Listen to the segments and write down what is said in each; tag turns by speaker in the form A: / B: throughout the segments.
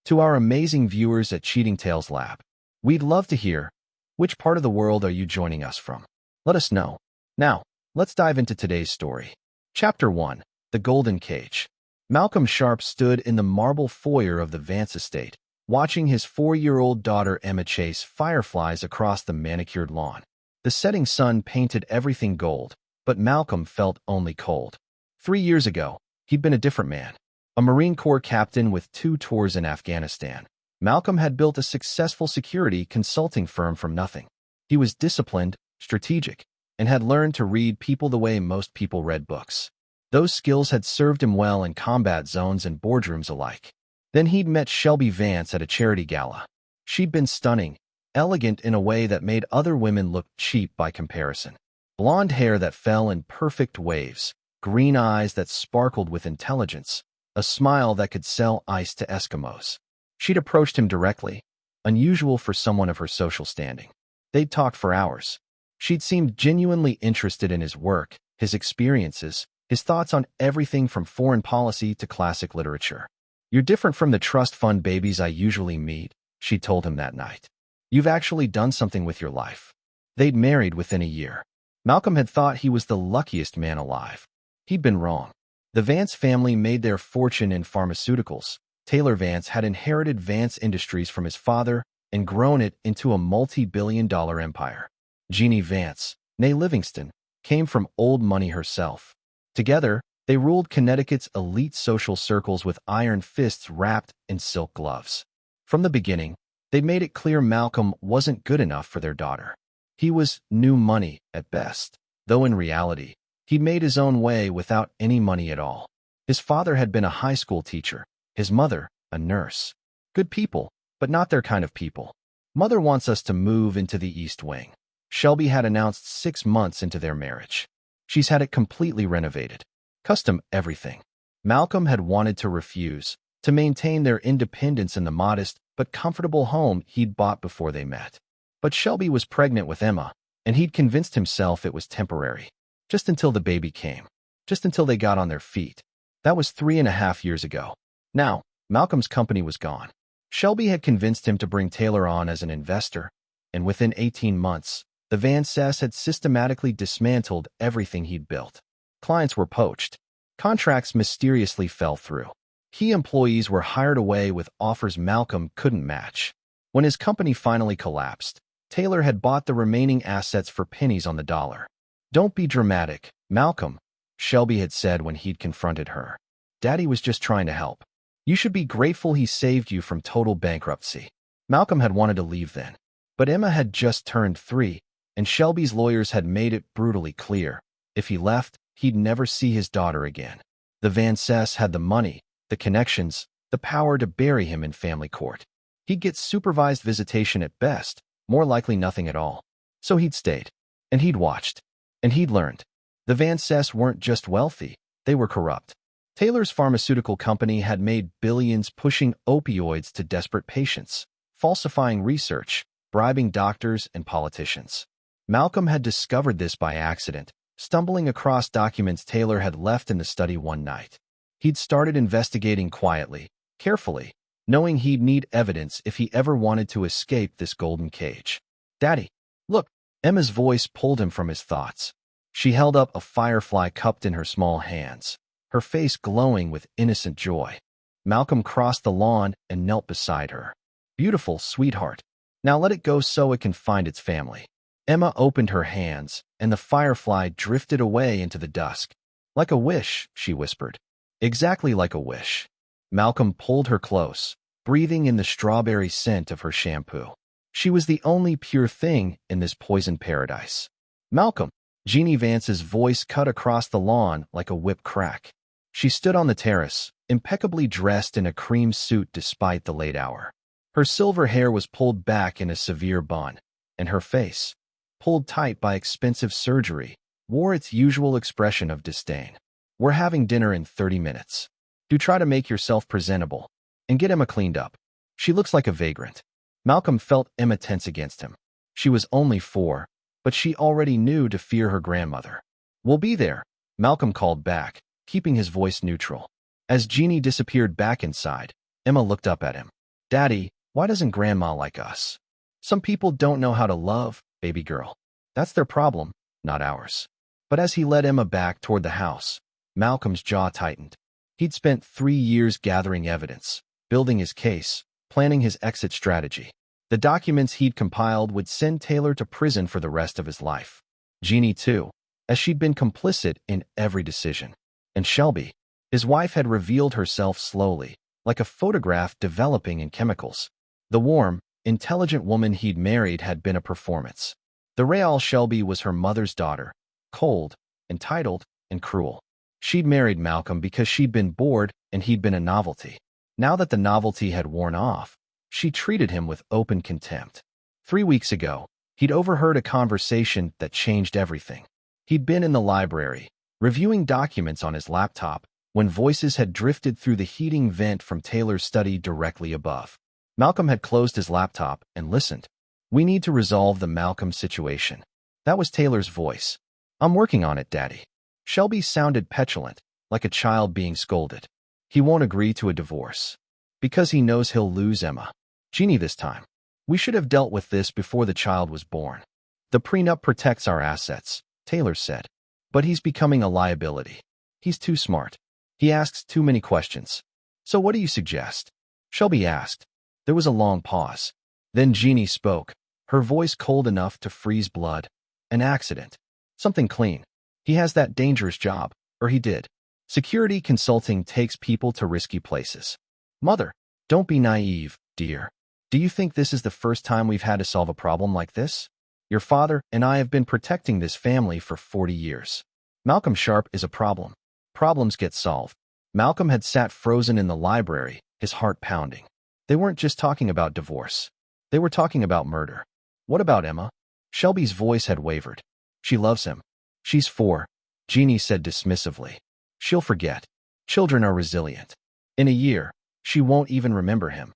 A: To our amazing viewers at Cheating Tales Lab, we'd love to hear, which part of the world are you joining us from? Let us know. Now, let's dive into today's story. Chapter 1. The Golden Cage. Malcolm Sharp stood in the marble foyer of the Vance estate, watching his 4-year-old daughter Emma chase fireflies across the manicured lawn. The setting sun painted everything gold, but Malcolm felt only cold. 3 years ago, he'd been a different man. A Marine Corps captain with 2 tours in Afghanistan, Malcolm had built a successful security consulting firm from nothing. He was disciplined, strategic, and had learned to read people the way most people read books. Those skills had served him well in combat zones and boardrooms alike. Then he'd met Shelby Vance at a charity gala. She'd been stunning, elegant in a way that made other women look cheap by comparison. Blonde hair that fell in perfect waves, green eyes that sparkled with intelligence, a smile that could sell ice to Eskimos. She'd approached him directly, unusual for someone of her social standing. They'd talked for hours. She'd seemed genuinely interested in his work, his experiences, his thoughts on everything from foreign policy to classic literature. "You're different from the trust fund babies I usually meet," she told him that night. "You've actually done something with your life." They'd married within a year. Malcolm had thought he was the luckiest man alive. He'd been wrong. The Vance family made their fortune in pharmaceuticals. Taylor Vance had inherited Vance Industries from his father and grown it into a multi-billion-dollar empire. Jeannie Vance, née Livingston, came from old money herself. Together, they ruled Connecticut's elite social circles with iron fists wrapped in silk gloves. From the beginning, they made it clear Malcolm wasn't good enough for their daughter. He was new money at best, though in reality, he made his own way without any money at all. His father had been a high school teacher, his mother, a nurse. Good people, but not their kind of people. "Mother wants us to move into the East Wing," Shelby had announced 6 months into their marriage. "She's had it completely renovated. Custom everything." Malcolm had wanted to refuse, to maintain their independence in the modest but comfortable home he'd bought before they met. But Shelby was pregnant with Emma, and he'd convinced himself it was temporary. Just until the baby came. Just until they got on their feet. That was 3.5 years ago. Now, Malcolm's company was gone. Shelby had convinced him to bring Taylor on as an investor, and within 18 months, the Vances had systematically dismantled everything he'd built. Clients were poached. Contracts mysteriously fell through. Key employees were hired away with offers Malcolm couldn't match. When his company finally collapsed, Taylor had bought the remaining assets for pennies on the dollar. "Don't be dramatic, Malcolm," Shelby had said when he'd confronted her. "Daddy was just trying to help. You should be grateful he saved you from total bankruptcy." Malcolm had wanted to leave then, but Emma had just turned 3, and Shelby's lawyers had made it brutally clear. If he left, he'd never see his daughter again. The Vances had the money, the connections, the power to bury him in family court. He'd get supervised visitation at best, more likely nothing at all. So he'd stayed, and he'd watched. And he'd learned. The Vances weren't just wealthy, they were corrupt. Taylor's pharmaceutical company had made billions pushing opioids to desperate patients, falsifying research, bribing doctors and politicians. Malcolm had discovered this by accident, stumbling across documents Taylor had left in the study one night. He'd started investigating quietly, carefully, knowing he'd need evidence if he ever wanted to escape this golden cage. "Daddy, look," Emma's voice pulled him from his thoughts. She held up a firefly cupped in her small hands, her face glowing with innocent joy. Malcolm crossed the lawn and knelt beside her. "Beautiful, sweetheart. Now let it go so it can find its family." Emma opened her hands, and the firefly drifted away into the dusk. "Like a wish," she whispered. "Exactly like a wish." Malcolm pulled her close, breathing in the strawberry scent of her shampoo. She was the only pure thing in this poison paradise. "Malcolm," Jeannie Vance's voice cut across the lawn like a whip crack. She stood on the terrace, impeccably dressed in a cream suit despite the late hour. Her silver hair was pulled back in a severe bun, and her face, pulled tight by expensive surgery, wore its usual expression of disdain. "We're having dinner in 30 minutes. Do try to make yourself presentable, and get Emma cleaned up. She looks like a vagrant." Malcolm felt Emma tense against him. She was only 4, but she already knew to fear her grandmother. "We'll be there," Malcolm called back, keeping his voice neutral. As Jeannie disappeared back inside, Emma looked up at him. Daddy, why doesn't Grandma like us? Some people don't know how to love, baby girl. That's their problem, not ours. But as he led Emma back toward the house, Malcolm's jaw tightened. He'd spent 3 years gathering evidence, building his case, planning his exit strategy. The documents he'd compiled would send Taylor to prison for the rest of his life. Jeannie, too, as she'd been complicit in every decision. And Shelby, his wife, had revealed herself slowly, like a photograph developing in chemicals. The warm, intelligent woman he'd married had been a performance. The Real Shelby was her mother's daughter, cold, entitled, and cruel. She'd married Malcolm because she'd been bored and he'd been a novelty. Now that the novelty had worn off, she treated him with open contempt. 3 weeks ago, he'd overheard a conversation that changed everything. He'd been in the library, reviewing documents on his laptop, when voices had drifted through the heating vent from Taylor's study directly above. Malcolm had closed his laptop and listened. "We need to resolve the Malcolm situation." That was Taylor's voice. "I'm working on it, Daddy." Shelby sounded petulant, like a child being scolded. "He won't agree to a divorce. Because he knows he'll lose Emma. Jeannie this time. We should have dealt with this before the child was born. The prenup protects our assets," Taylor said. "But he's becoming a liability. He's too smart. He asks too many questions." "So what do you suggest?" Shelby asked. There was a long pause. Then Jeannie spoke, her voice cold enough to freeze blood. "An accident. Something clean. He has that dangerous job, or he did. Security consulting takes people to risky places." "Mother, don't be naive, dear. Do you think this is the first time we've had to solve a problem like this? Your father and I have been protecting this family for 40 years. Malcolm Sharp is a problem. Problems get solved." Malcolm had sat frozen in the library, his heart pounding. They weren't just talking about divorce. They were talking about murder. "What about Emma?" Shelby's voice had wavered. "She loves him. She's 4, Jeannie said dismissively. "She'll forget. Children are resilient. In a year, she won't even remember him."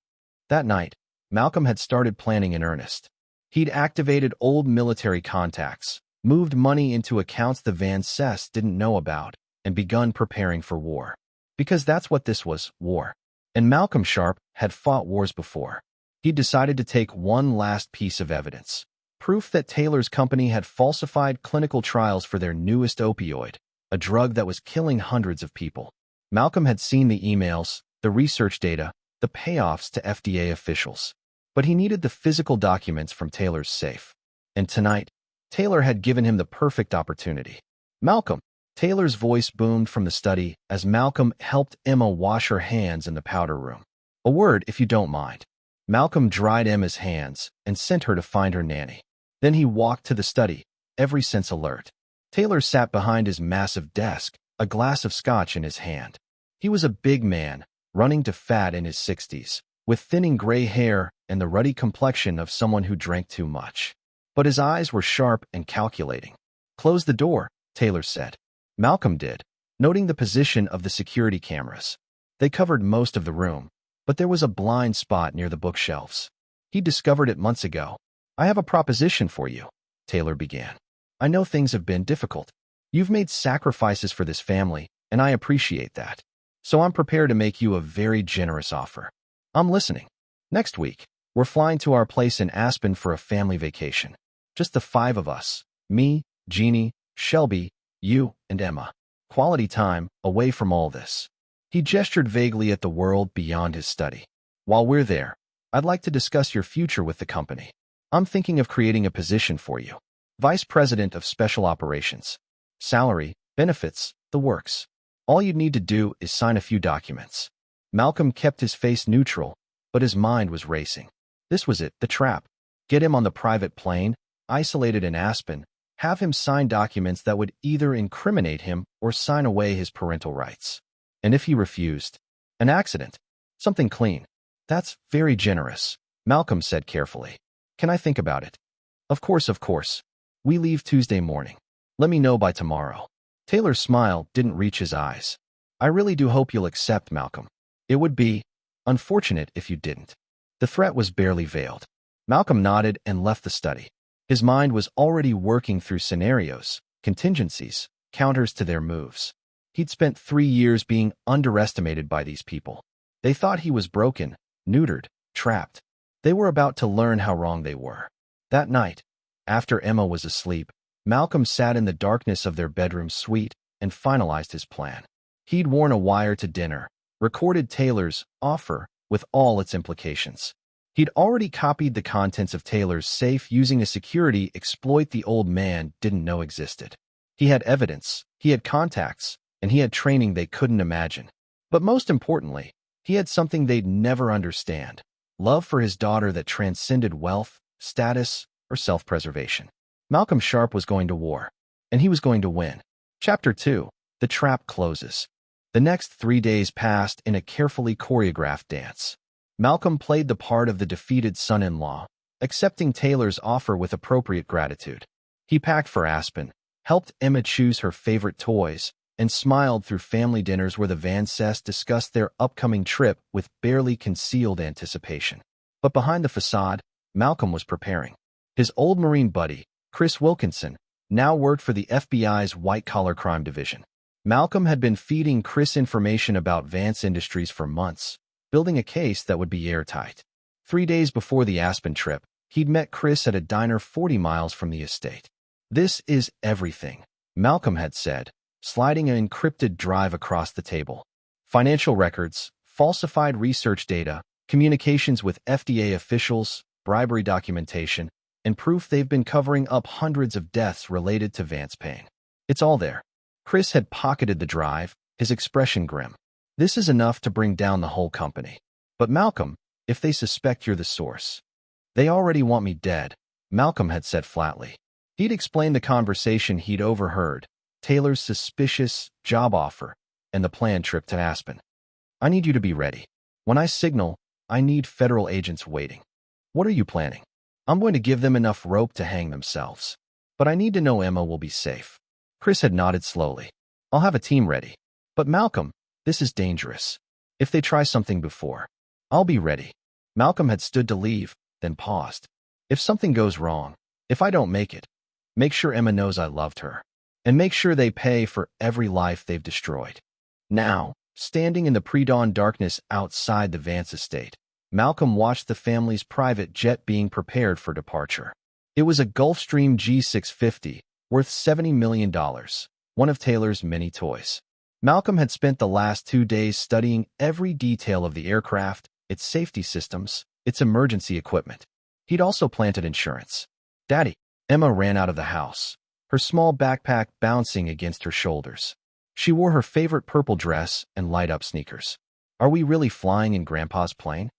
A: That night, Malcolm had started planning in earnest. He'd activated old military contacts, moved money into accounts the Van Cess didn't know about, and begun preparing for war. Because that's what this was, war. And Malcolm Sharp had fought wars before. He'd decided to take one last piece of evidence. Proof that Taylor's company had falsified clinical trials for their newest opioid, a drug that was killing hundreds of people. Malcolm had seen the emails, the research data, the payoffs to FDA officials. But he needed the physical documents from Taylor's safe. And tonight, Taylor had given him the perfect opportunity. "Malcolm," Taylor's voice boomed from the study as Malcolm helped Emma wash her hands in the powder room. "A word, if you don't mind." Malcolm dried Emma's hands and sent her to find her nanny. Then he walked to the study, every sense alert. Taylor sat behind his massive desk, a glass of scotch in his hand. He was a big man, running to fat in his 60s, with thinning gray hair and the ruddy complexion of someone who drank too much. But his eyes were sharp and calculating. "Close the door," Taylor said. Malcolm did, noting the position of the security cameras. They covered most of the room, but there was a blind spot near the bookshelves. He discovered it months ago. "I have a proposition for you," Taylor began. "I know things have been difficult. You've made sacrifices for this family, and I appreciate that. So I'm prepared to make you a very generous offer. I'm listening. Next week, we're flying to our place in Aspen for a family vacation. Just the 5 of us. Me, Jeannie, Shelby, you, and Emma. Quality time, away from all this." He gestured vaguely at the world beyond his study. "While we're there, I'd like to discuss your future with the company. I'm thinking of creating a position for you. Vice President of Special Operations. Salary, benefits, the works. All you'd need to do is sign a few documents." Malcolm kept his face neutral, but his mind was racing. This was it, the trap. Get him on the private plane, isolated in Aspen, have him sign documents that would either incriminate him or sign away his parental rights. And if he refused? An accident. Something clean. "That's very generous," Malcolm said carefully. "Can I think about it?" Of course, of course. We leave Tuesday morning. Let me know by tomorrow." Taylor's smile didn't reach his eyes. "I really do hope you'll accept, Malcolm. It would be unfortunate if you didn't." The threat was barely veiled. Malcolm nodded and left the study. His mind was already working through scenarios, contingencies, counters to their moves. He'd spent 3 years being underestimated by these people. They thought he was broken, neutered, trapped. They were about to learn how wrong they were. That night, after Emma was asleep, Malcolm sat in the darkness of their bedroom suite and finalized his plan. He'd worn a wire to dinner, recorded Taylor's offer with all its implications. He'd already copied the contents of Taylor's safe using a security exploit the old man didn't know existed. He had evidence, he had contacts, and he had training they couldn't imagine. But most importantly, he had something they'd never understand: love for his daughter that transcended wealth, status, or self-preservation. Malcolm Sharp was going to war, and he was going to win. Chapter 2. The Trap Closes. The next 3 days passed in a carefully choreographed dance. Malcolm played the part of the defeated son-in-law, accepting Taylor's offer with appropriate gratitude. He packed for Aspen, helped Emma choose her favorite toys, and smiled through family dinners where the Van Cess discussed their upcoming trip with barely concealed anticipation. But behind the facade, Malcolm was preparing. His old Marine buddy, Chris Wilkinson, now worked for the FBI's white-collar crime division. Malcolm had been feeding Chris information about Vance Industries for months, building a case that would be airtight. 3 days before the Aspen trip, he'd met Chris at a diner 40 miles from the estate. "This is everything," Malcolm had said, sliding an encrypted drive across the table. Financial records, falsified research data, communications with FDA officials, bribery documentation, and proof they've been covering up hundreds of deaths related to Vance Payne. It's all there. Chris had pocketed the drive, his expression grim. "This is enough to bring down the whole company. But Malcolm, if they suspect you're the source." "They already want me dead," Malcolm had said flatly. He'd explained the conversation he'd overheard, Taylor's suspicious job offer, and the planned trip to Aspen. "I need you to be ready. When I signal, I need federal agents waiting." "What are you planning?" "I'm going to give them enough rope to hang themselves. But I need to know Emma will be safe." Chris had nodded slowly. "I'll have a team ready." "But Malcolm, this is dangerous. If they try something before." "I'll be ready." Malcolm had stood to leave, then paused. "If something goes wrong, if I don't make it, make sure Emma knows I loved her. And make sure they pay for every life they've destroyed." Now, standing in the pre-dawn darkness outside the Vance estate, Malcolm watched the family's private jet being prepared for departure. It was a Gulfstream G650, worth $70 million, one of Taylor's many toys. Malcolm had spent the last 2 days studying every detail of the aircraft, its safety systems, its emergency equipment. He'd also planted insurance. "Daddy." Emma ran out of the house, her small backpack bouncing against her shoulders. She wore her favorite purple dress and light-up sneakers. "Are we really flying in Grandpa's plane?"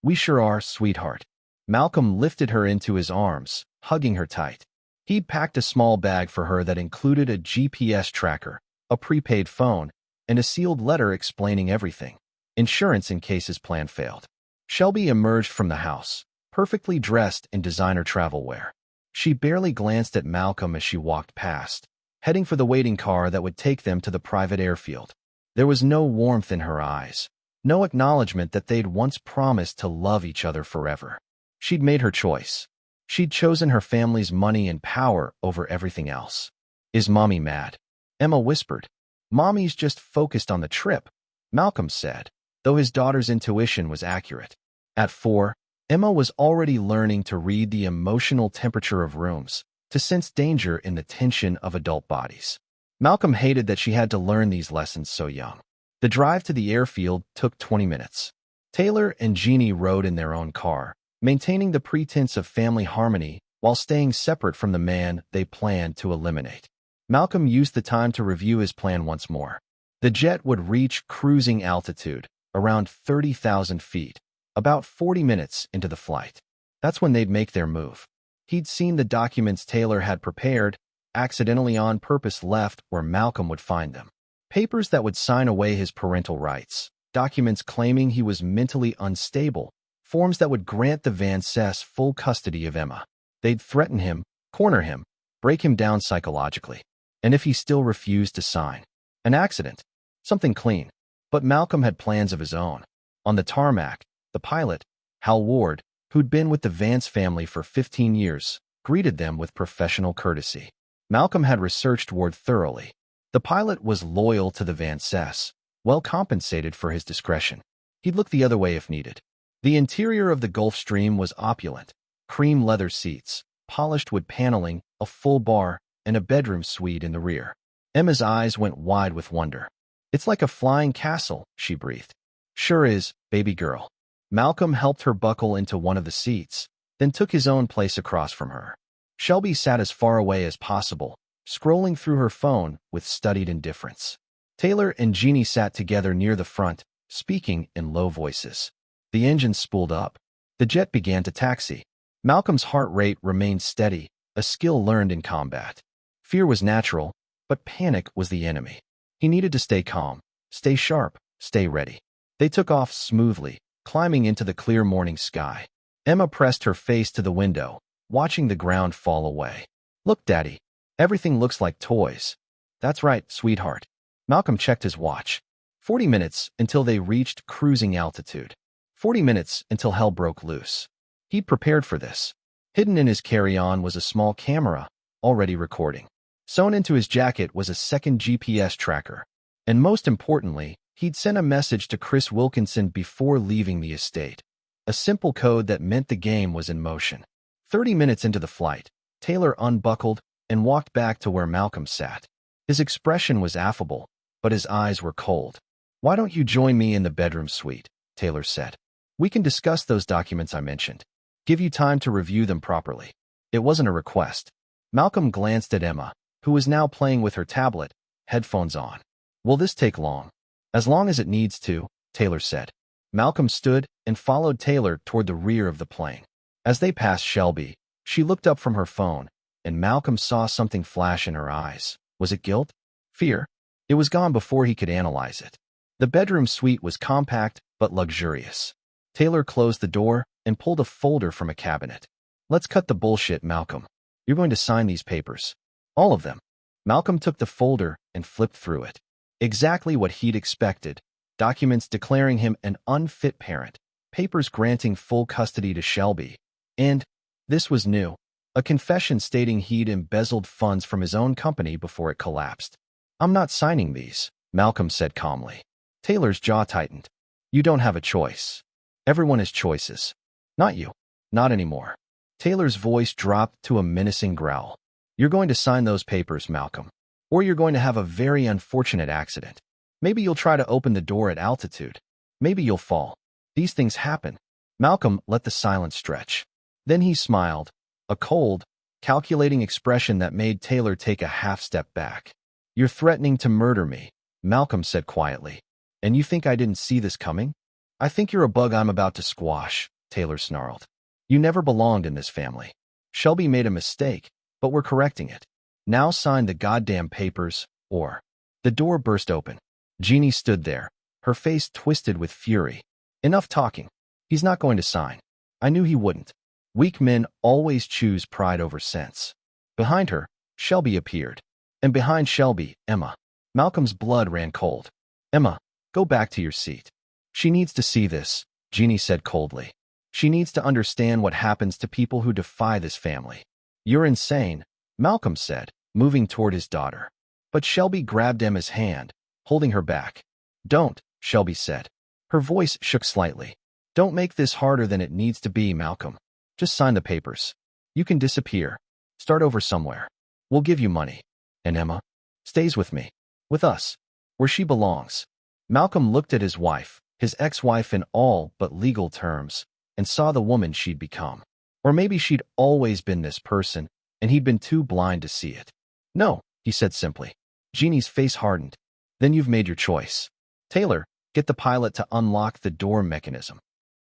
A: "We sure are, sweetheart." Malcolm lifted her into his arms, hugging her tight. He'd packed a small bag for her that included a GPS tracker, a prepaid phone, and a sealed letter explaining everything. Insurance in case his plan failed. Shelby emerged from the house, perfectly dressed in designer travel wear. She barely glanced at Malcolm as she walked past, heading for the waiting car that would take them to the private airfield. There was no warmth in her eyes, no acknowledgement that they'd once promised to love each other forever. She'd made her choice. She'd chosen her family's money and power over everything else. "Is Mommy mad?" Emma whispered. "Mommy's just focused on the trip," Malcolm said, though his daughter's intuition was accurate. At 4, Emma was already learning to read the emotional temperature of rooms, to sense danger in the tension of adult bodies. Malcolm hated that she had to learn these lessons so young. The drive to the airfield took 20 minutes. Taylor and Jeannie rode in their own car, maintaining the pretense of family harmony while staying separate from the man they planned to eliminate. Malcolm used the time to review his plan once more. The jet would reach cruising altitude, around 30,000 feet, about 40 minutes into the flight. That's when they'd make their move. He'd seen the documents Taylor had prepared, accidentally on purpose left where Malcolm would find them. Papers that would sign away his parental rights, documents claiming he was mentally unstable, forms that would grant the Van Cess full custody of Emma. They'd threaten him, corner him, break him down psychologically. And if he still refused to sign, an accident, something clean. But Malcolm had plans of his own. On the tarmac, the pilot, Hal Ward, who'd been with the Vance family for 15 years, greeted them with professional courtesy. Malcolm had researched Ward thoroughly. The pilot was loyal to the Van Cess, well compensated for his discretion. He'd look the other way if needed. The interior of the Gulfstream was opulent. Cream leather seats, polished wood paneling, a full bar, and a bedroom suite in the rear. Emma's eyes went wide with wonder. "It's like a flying castle," she breathed. "Sure is, baby girl." Malcolm helped her buckle into one of the seats, then took his own place across from her. Shelby sat as far away as possible, scrolling through her phone with studied indifference. Taylor and Jeannie sat together near the front, speaking in low voices. The engine spooled up. The jet began to taxi. Malcolm's heart rate remained steady, a skill learned in combat. Fear was natural, but panic was the enemy. He needed to stay calm, stay sharp, stay ready. They took off smoothly, climbing into the clear morning sky. Emma pressed her face to the window, watching the ground fall away. "Look, Daddy. Everything looks like toys." "That's right, sweetheart." Malcolm checked his watch. 40 minutes until they reached cruising altitude. 40 minutes until hell broke loose. He'd prepared for this. Hidden in his carry-on was a small camera, already recording. Sewn into his jacket was a second GPS tracker. And most importantly, he'd sent a message to Chris Wilkinson before leaving the estate. A simple code that meant the game was in motion. 30 minutes into the flight, Taylor unbuckled and walked back to where Malcolm sat. His expression was affable, but his eyes were cold. "Why don't you join me in the bedroom suite?" Taylor said. "We can discuss those documents I mentioned. Give you time to review them properly." It wasn't a request. Malcolm glanced at Emma, who was now playing with her tablet, headphones on. "Will this take long?" "As long as it needs to," Taylor said. Malcolm stood and followed Taylor toward the rear of the plane. As they passed Shelby, she looked up from her phone, and Malcolm saw something flash in her eyes. Was it guilt? Fear? It was gone before he could analyze it. The bedroom suite was compact but luxurious. Taylor closed the door and pulled a folder from a cabinet. "Let's cut the bullshit, Malcolm. You're going to sign these papers. All of them." Malcolm took the folder and flipped through it. Exactly what he'd expected. Documents declaring him an unfit parent. Papers granting full custody to Shelby. And, this was new, a confession stating he'd embezzled funds from his own company before it collapsed. "I'm not signing these," Malcolm said calmly. Taylor's jaw tightened. "You don't have a choice. Everyone has choices. Not you. Not anymore." Taylor's voice dropped to a menacing growl. "You're going to sign those papers, Malcolm. Or you're going to have a very unfortunate accident. Maybe you'll try to open the door at altitude. Maybe you'll fall. These things happen." Malcolm let the silence stretch. Then he smiled, a cold, calculating expression that made Taylor take a half step back. "You're threatening to murder me," Malcolm said quietly. "And you think I didn't see this coming?" "I think you're a bug I'm about to squash," Taylor snarled. "You never belonged in this family. Shelby made a mistake, but we're correcting it. Now sign the goddamn papers, or—" The door burst open. Jeannie stood there, her face twisted with fury. "Enough talking. He's not going to sign. I knew he wouldn't. Weak men always choose pride over sense." Behind her, Shelby appeared. And behind Shelby, Emma. Malcolm's blood ran cold. "Emma, go back to your seat." "She needs to see this," Jeannie said coldly. "She needs to understand what happens to people who defy this family." "You're insane," Malcolm said, moving toward his daughter. But Shelby grabbed Emma's hand, holding her back. "Don't," Shelby said. Her voice shook slightly. "Don't make this harder than it needs to be, Malcolm. Just sign the papers. You can disappear. Start over somewhere. We'll give you money. And Emma stays with me. With us. Where she belongs." Malcolm looked at his wife, his ex-wife in all but legal terms, and saw the woman she'd become. Or maybe she'd always been this person, and he'd been too blind to see it. "No," he said simply. Jeannie's face hardened. "Then you've made your choice. Taylor, get the pilot to unlock the door mechanism."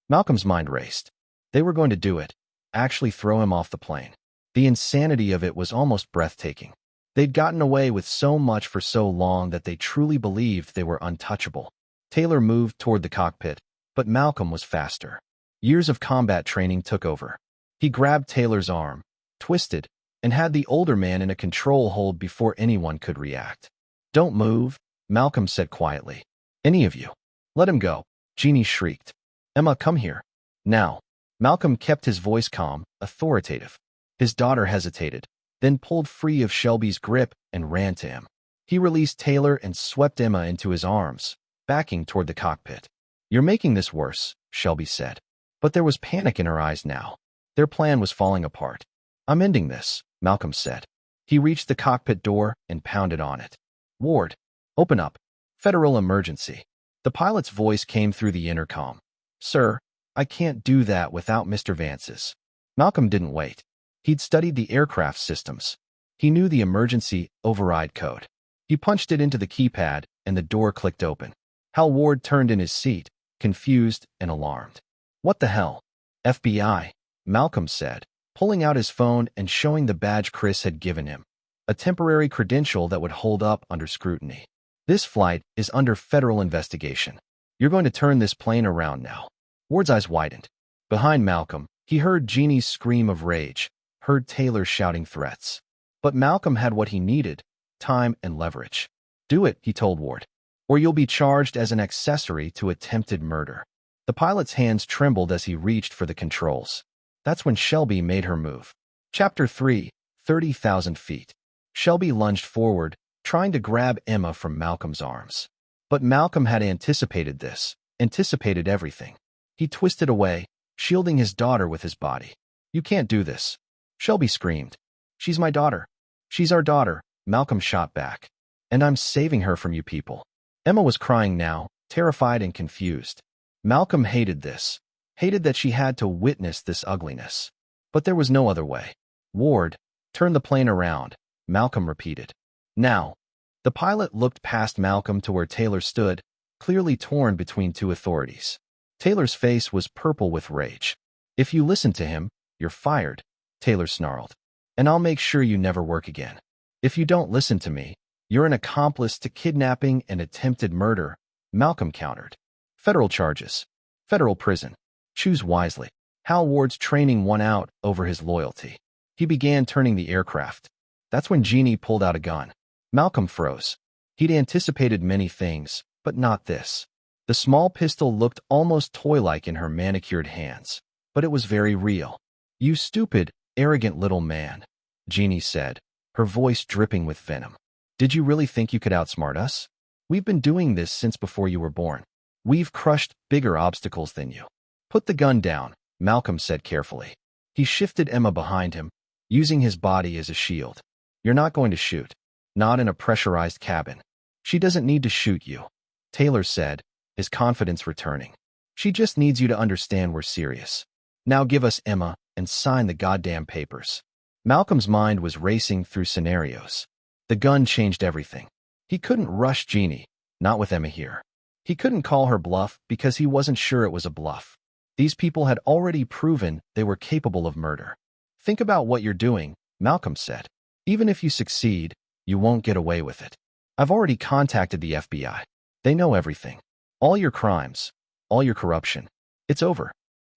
A: Malcolm's mind raced. They were going to do it, actually throw him off the plane. The insanity of it was almost breathtaking. They'd gotten away with so much for so long that they truly believed they were untouchable. Taylor moved toward the cockpit, but Malcolm was faster. Years of combat training took over. He grabbed Taylor's arm, twisted, and had the older man in a control hold before anyone could react. "Don't move," Malcolm said quietly. "Any of you. Let him go," Jeannie shrieked. "Emma, come here. Now." Malcolm kept his voice calm, authoritative. His daughter hesitated, then pulled free of Shelby's grip and ran to him. He released Taylor and swept Emma into his arms, backing toward the cockpit. "You're making this worse," Shelby said. But there was panic in her eyes now. Their plan was falling apart. "I'm ending this," Malcolm said. He reached the cockpit door and pounded on it. "Ward, open up. Federal emergency." The pilot's voice came through the intercom. "Sir, I can't do that without Mr. Vance's." Malcolm didn't wait. He'd studied the aircraft systems. He knew the emergency override code. He punched it into the keypad, and the door clicked open. Hal Ward turned in his seat, confused and alarmed. "What the hell?" "FBI," Malcolm said, pulling out his phone and showing the badge Chris had given him. A temporary credential that would hold up under scrutiny. "This flight is under federal investigation. You're going to turn this plane around now." Ward's eyes widened. Behind Malcolm, he heard Jeannie's scream of rage, heard Taylor shouting threats. But Malcolm had what he needed, time and leverage. "Do it," he told Ward, "or you'll be charged as an accessory to attempted murder." The pilot's hands trembled as he reached for the controls. That's when Shelby made her move. Chapter 3, 30,000 feet. Shelby lunged forward, trying to grab Emma from Malcolm's arms. But Malcolm had anticipated this, anticipated everything. He twisted away, shielding his daughter with his body. "You can't do this," Shelby screamed. "She's my daughter. She's our daughter," Malcolm shot back. "And I'm saving her from you people." Emma was crying now, terrified and confused. Malcolm hated this, hated that she had to witness this ugliness. But there was no other way. "Ward, turn the plane around," Malcolm repeated. "Now." The pilot looked past Malcolm to where Taylor stood, clearly torn between two authorities. Taylor's face was purple with rage. "If you listen to him, you're fired," Taylor snarled. "And I'll make sure you never work again. If you don't listen to me, you're an accomplice to kidnapping and attempted murder," Malcolm countered. "Federal charges. Federal prison. Choose wisely." Hal Ward's training won out over his loyalty. He began turning the aircraft. That's when Jeannie pulled out a gun. Malcolm froze. He'd anticipated many things, but not this. The small pistol looked almost toy-like in her manicured hands, but it was very real. "You stupid, arrogant little man," Jeannie said, her voice dripping with venom. "Did you really think you could outsmart us? We've been doing this since before you were born. We've crushed bigger obstacles than you." "Put the gun down," Malcolm said carefully. He shifted Emma behind him, using his body as a shield. "You're not going to shoot. Not in a pressurized cabin. She doesn't need to shoot you," Taylor said, his confidence returning. "She just needs you to understand we're serious. Now give us Emma and sign the goddamn papers." Malcolm's mind was racing through scenarios. The gun changed everything. He couldn't rush Jeannie, not with Emma here. He couldn't call her bluff because he wasn't sure it was a bluff. These people had already proven they were capable of murder. "Think about what you're doing," Malcolm said. "Even if you succeed, you won't get away with it. I've already contacted the FBI. They know everything. All your crimes, all your corruption. It's over."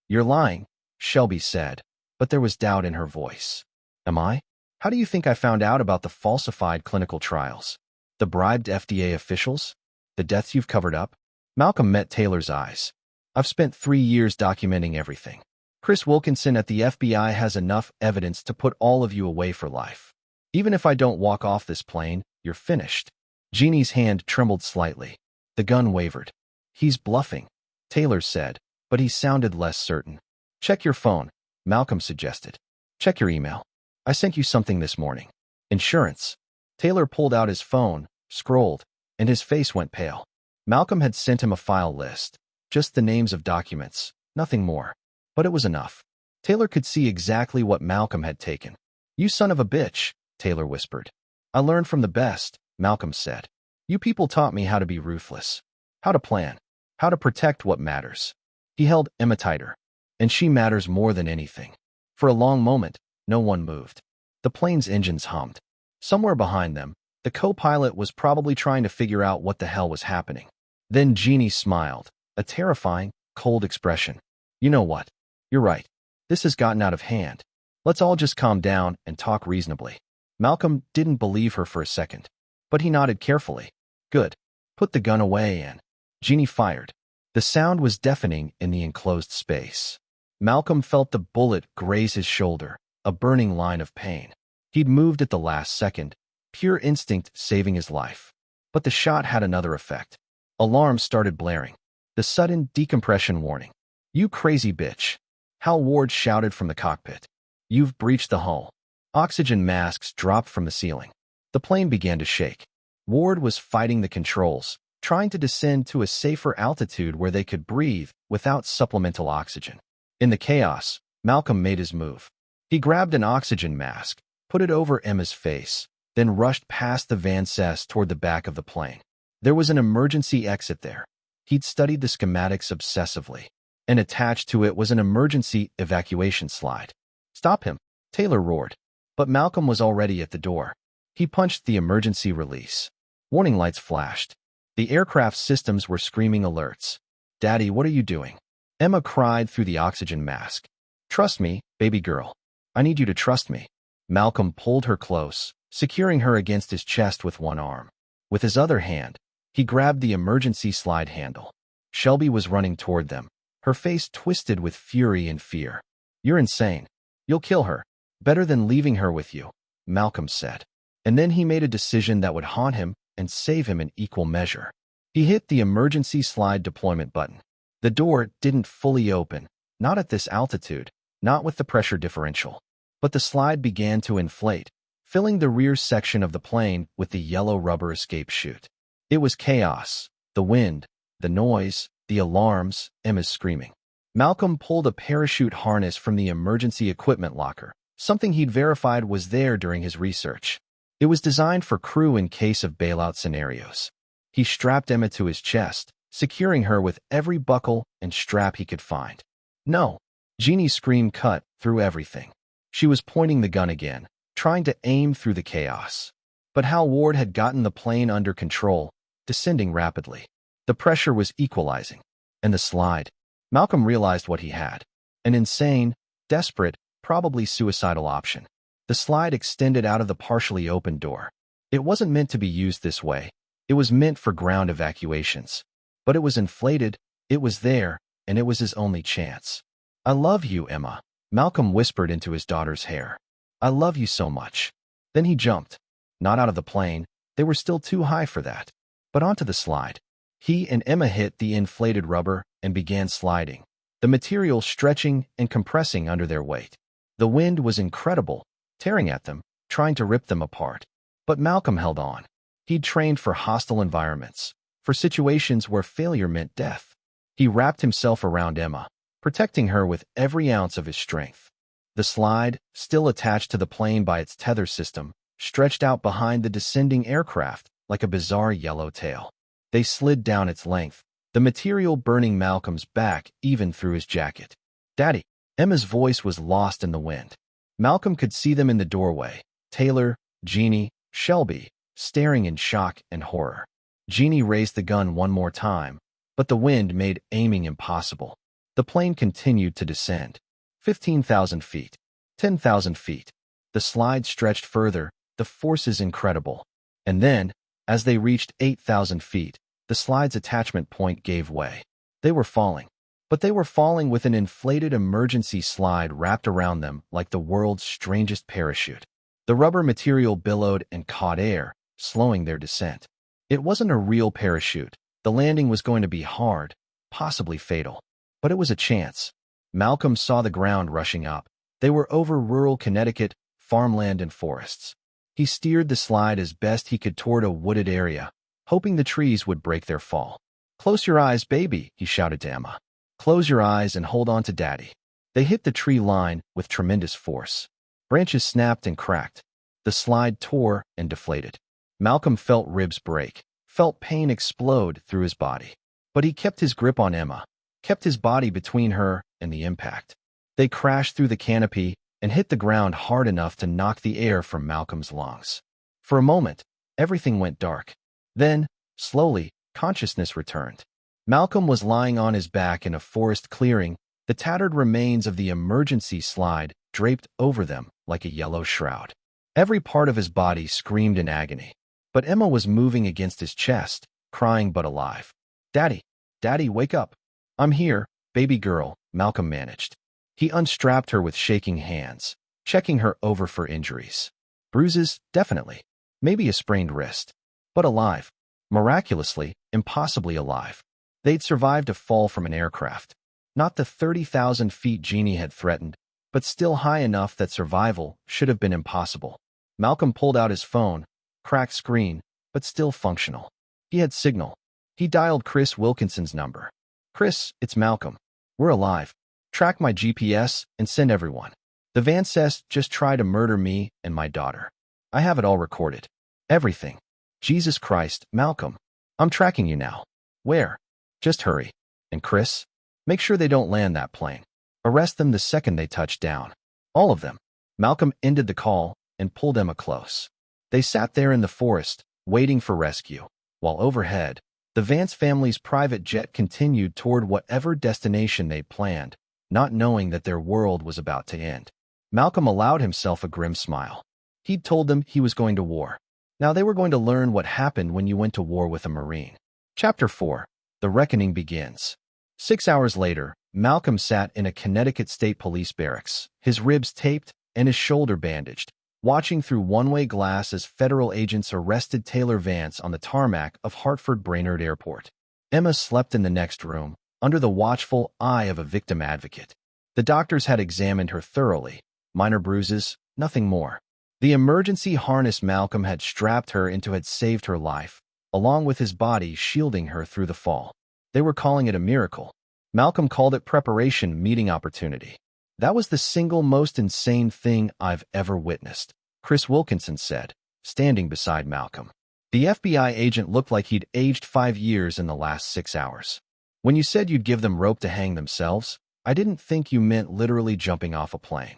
A: "You're lying," Shelby said, but there was doubt in her voice. "Am I? How do you think I found out about the falsified clinical trials? The bribed FDA officials? The deaths you've covered up?" Malcolm met Taylor's eyes. "I've spent 3 years documenting everything. Chris Wilkinson at the FBI has enough evidence to put all of you away for life. Even if I don't walk off this plane, you're finished." Jeannie's hand trembled slightly. The gun wavered. "He's bluffing," Taylor said, but he sounded less certain. "Check your phone," Malcolm suggested. "Check your email. I sent you something this morning." "Insurance." Taylor pulled out his phone, scrolled, and his face went pale. Malcolm had sent him a file list, just the names of documents, nothing more. But it was enough. Taylor could see exactly what Malcolm had taken. "You son of a bitch," Taylor whispered. "I learned from the best," Malcolm said. "You people taught me how to be ruthless, how to plan, how to protect what matters." He held Emma tighter. "And she matters more than anything." For a long moment, no one moved. The plane's engines hummed. Somewhere behind them, the co-pilot was probably trying to figure out what the hell was happening. Then Jeannie smiled, a terrifying, cold expression. "You know what? You're right. This has gotten out of hand. Let's all just calm down and talk reasonably." Malcolm didn't believe her for a second, but he nodded carefully. "Good. Put the gun away," and Jeannie fired. The sound was deafening in the enclosed space. Malcolm felt the bullet graze his shoulder, a burning line of pain. He'd moved at the last second, pure instinct saving his life. But the shot had another effect. Alarms started blaring. The sudden decompression warning. "You crazy bitch!" Hal Ward shouted from the cockpit. "You've breached the hull." Oxygen masks dropped from the ceiling. The plane began to shake. Ward was fighting the controls, trying to descend to a safer altitude where they could breathe without supplemental oxygen. In the chaos, Malcolm made his move. He grabbed an oxygen mask, put it over Emma's face, then rushed past the Van Cess toward the back of the plane. There was an emergency exit there. He'd studied the schematics obsessively, and attached to it was an emergency evacuation slide. "Stop him!" Taylor roared. But Malcolm was already at the door. He punched the emergency release. Warning lights flashed. The aircraft's systems were screaming alerts. "Daddy, what are you doing?" Emma cried through the oxygen mask. "Trust me, baby girl. I need you to trust me." Malcolm pulled her close, securing her against his chest with one arm. With his other hand, he grabbed the emergency slide handle. Shelby was running toward them, her face twisted with fury and fear. "You're insane. You'll kill her. Better than leaving her with you," Malcolm said. And then he made a decision that would haunt him and save him in equal measure. He hit the emergency slide deployment button. The door didn't fully open, not at this altitude, not with the pressure differential. But the slide began to inflate, filling the rear section of the plane with the yellow rubber escape chute. It was chaos. The wind, the noise, the alarms, Emma's screaming. Malcolm pulled a parachute harness from the emergency equipment locker, something he'd verified was there during his research. It was designed for crew in case of bailout scenarios. He strapped Emma to his chest, securing her with every buckle and strap he could find. "No!" Jeannie's scream cut through everything. She was pointing the gun again, trying to aim through the chaos. But Hal Ward had gotten the plane under control, descending rapidly. The pressure was equalizing. And the slide. Malcolm realized what he had. An insane, desperate, probably suicidal option. The slide extended out of the partially open door. It wasn't meant to be used this way. It was meant for ground evacuations. But it was inflated, it was there, and it was his only chance. "I love you, Emma," Malcolm whispered into his daughter's hair. "I love you so much." Then he jumped. Not out of the plane, they were still too high for that, but onto the slide. He and Emma hit the inflated rubber and began sliding, the material stretching and compressing under their weight. The wind was incredible, tearing at them, trying to rip them apart. But Malcolm held on. He'd trained for hostile environments, for situations where failure meant death. He wrapped himself around Emma, protecting her with every ounce of his strength. The slide, still attached to the plane by its tether system, stretched out behind the descending aircraft like a bizarre yellow tail. They slid down its length, the material burning Malcolm's back even through his jacket. "Daddy!" Emma's voice was lost in the wind. Malcolm could see them in the doorway, Taylor, Jeannie, Shelby, staring in shock and horror. Jeannie raised the gun one more time, but the wind made aiming impossible. The plane continued to descend. 15,000 feet. 10,000 feet. The slide stretched further, the forces incredible. And then, as they reached 8,000 feet, the slide's attachment point gave way. They were falling. But they were falling with an inflated emergency slide wrapped around them like the world's strangest parachute. The rubber material billowed and caught air, slowing their descent. It wasn't a real parachute. The landing was going to be hard, possibly fatal. But it was a chance. Malcolm saw the ground rushing up. They were over rural Connecticut, farmland and forests. He steered the slide as best he could toward a wooded area, hoping the trees would break their fall. "Close your eyes, baby," he shouted to Emma. "Close your eyes and hold on to Daddy." They hit the tree line with tremendous force. Branches snapped and cracked. The slide tore and deflated. Malcolm felt ribs break, felt pain explode through his body. But he kept his grip on Emma, kept his body between her and the impact. They crashed through the canopy and hit the ground hard enough to knock the air from Malcolm's lungs. For a moment, everything went dark. Then, slowly, consciousness returned. Malcolm was lying on his back in a forest clearing, the tattered remains of the emergency slide draped over them like a yellow shroud. Every part of his body screamed in agony. But Emma was moving against his chest, crying but alive. "Daddy, Daddy, wake up." "I'm here, baby girl," Malcolm managed. He unstrapped her with shaking hands, checking her over for injuries. Bruises, definitely. Maybe a sprained wrist. But alive. Miraculously, impossibly alive. They'd survived a fall from an aircraft. Not the 30,000 feet Jeannie had threatened, but still high enough that survival should have been impossible. Malcolm pulled out his phone, cracked screen, but still functional. He had signal. He dialed Chris Wilkinson's number. "Chris, it's Malcolm. We're alive. Track my GPS and send everyone. The Van Cest just tried to murder me and my daughter. I have it all recorded. Everything. Jesus Christ, Malcolm. I'm tracking you now. Where? Just hurry. And Chris, make sure they don't land that plane. Arrest them the second they touch down. All of them." Malcolm ended the call and pulled Emma close. They sat there in the forest, waiting for rescue, while overhead, the Vance family's private jet continued toward whatever destination they planned, not knowing that their world was about to end. Malcolm allowed himself a grim smile. He'd told them he was going to war. Now they were going to learn what happened when you went to war with a Marine. Chapter 4. The Reckoning Begins. 6 hours later, Malcolm sat in a Connecticut State Police barracks, his ribs taped and his shoulder bandaged, watching through one-way glass as federal agents arrested Taylor Vance on the tarmac of Hartford Brainerd Airport. Emma slept in the next room, under the watchful eye of a victim advocate. The doctors had examined her thoroughly. Minor bruises, nothing more. The emergency harness Malcolm had strapped her into had saved her life, along with his body shielding her through the fall. They were calling it a miracle. Malcolm called it preparation meeting opportunity. "That was the single most insane thing I've ever witnessed," Chris Wilkinson said, standing beside Malcolm. The FBI agent looked like he'd aged 5 years in the last 6 hours. "When you said you'd give them rope to hang themselves, I didn't think you meant literally jumping off a plane."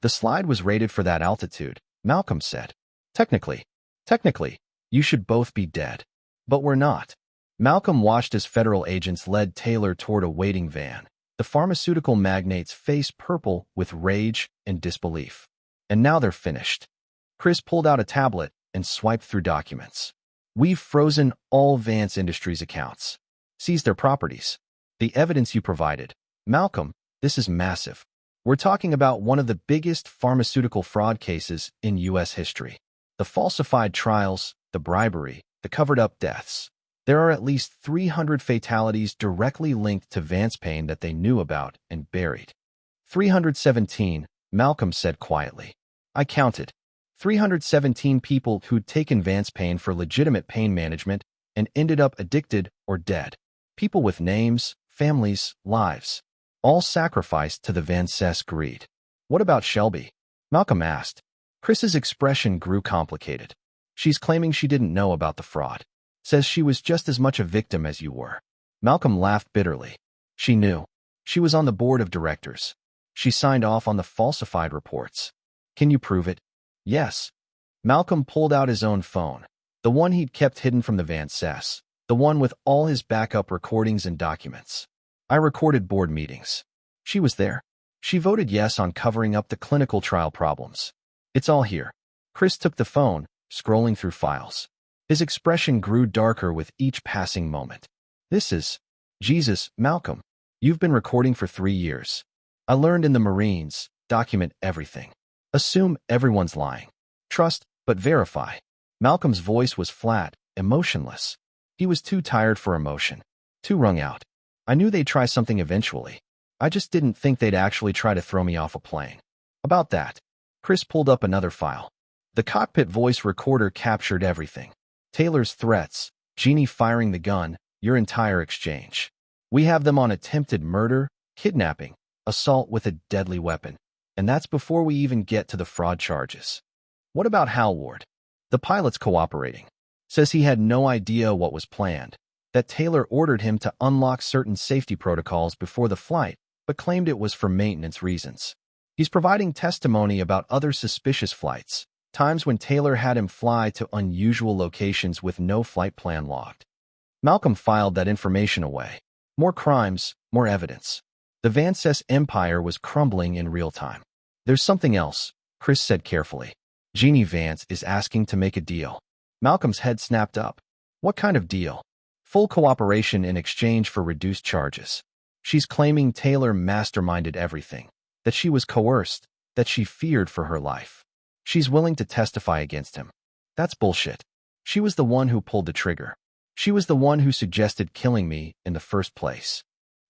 A: "The slide was rated for that altitude," Malcolm said. Technically, you should both be dead. But we're not." Malcolm watched as federal agents led Taylor toward a waiting van, the pharmaceutical magnate's face purple with rage and disbelief. "And now they're finished." Chris pulled out a tablet and swiped through documents. "We've frozen all Vance Industries accounts. Seized their properties. The evidence you provided. Malcolm, this is massive. We're talking about one of the biggest pharmaceutical fraud cases in U.S. history. The falsified trials, the bribery, the covered-up deaths. There are at least 300 fatalities directly linked to Vance Payne that they knew about and buried." 317, Malcolm said quietly. "I counted. 317 people who'd taken Vance Payne for legitimate pain management and ended up addicted or dead. People with names, families, lives. All sacrificed to the Van Cest greed." "What about Shelby?" Malcolm asked. Chris's expression grew complicated. "She's claiming she didn't know about the fraud. Says she was just as much a victim as you were." Malcolm laughed bitterly. "She knew. She was on the board of directors. She signed off on the falsified reports." "Can you prove it?" "Yes." Malcolm pulled out his own phone, the one he'd kept hidden from the Van Cest, the one with all his backup recordings and documents. "I recorded board meetings. She was there. She voted yes on covering up the clinical trial problems. It's all here." Chris took the phone, scrolling through files. His expression grew darker with each passing moment. "This is... Jesus, Malcolm. You've been recording for 3 years. I learned in the Marines, document everything. Assume everyone's lying. Trust, but verify." Malcolm's voice was flat, emotionless. He was too tired for emotion. Too wrung out. "I knew they'd try something eventually. I just didn't think they'd actually try to throw me off a plane." "About that." Chris pulled up another file. The Cockpit voice recorder captured everything. Taylor's threats, Jeannie firing the gun, your entire exchange. "We have them on attempted murder, kidnapping, assault with a deadly weapon. And that's before we even get to the fraud charges." "What about Howard?" "The pilot's cooperating. Says he had no idea what was planned, that Taylor ordered him to unlock certain safety protocols before the flight, but claimed it was for maintenance reasons. He's providing testimony about other suspicious flights, times when Taylor had him fly to unusual locations with no flight plan logged." Malcolm filed that information away. More crimes, more evidence. The Van Cest empire was crumbling in real time. "There's something else," Chris said carefully. "Jeannie Vance is asking to make a deal." Malcolm's head snapped up. "What kind of deal?" "Full cooperation in exchange for reduced charges. She's claiming Taylor masterminded everything, that she was coerced, that she feared for her life. She's willing to testify against him." "That's bullshit. She was the one who pulled the trigger. She was the one who suggested killing me in the first place."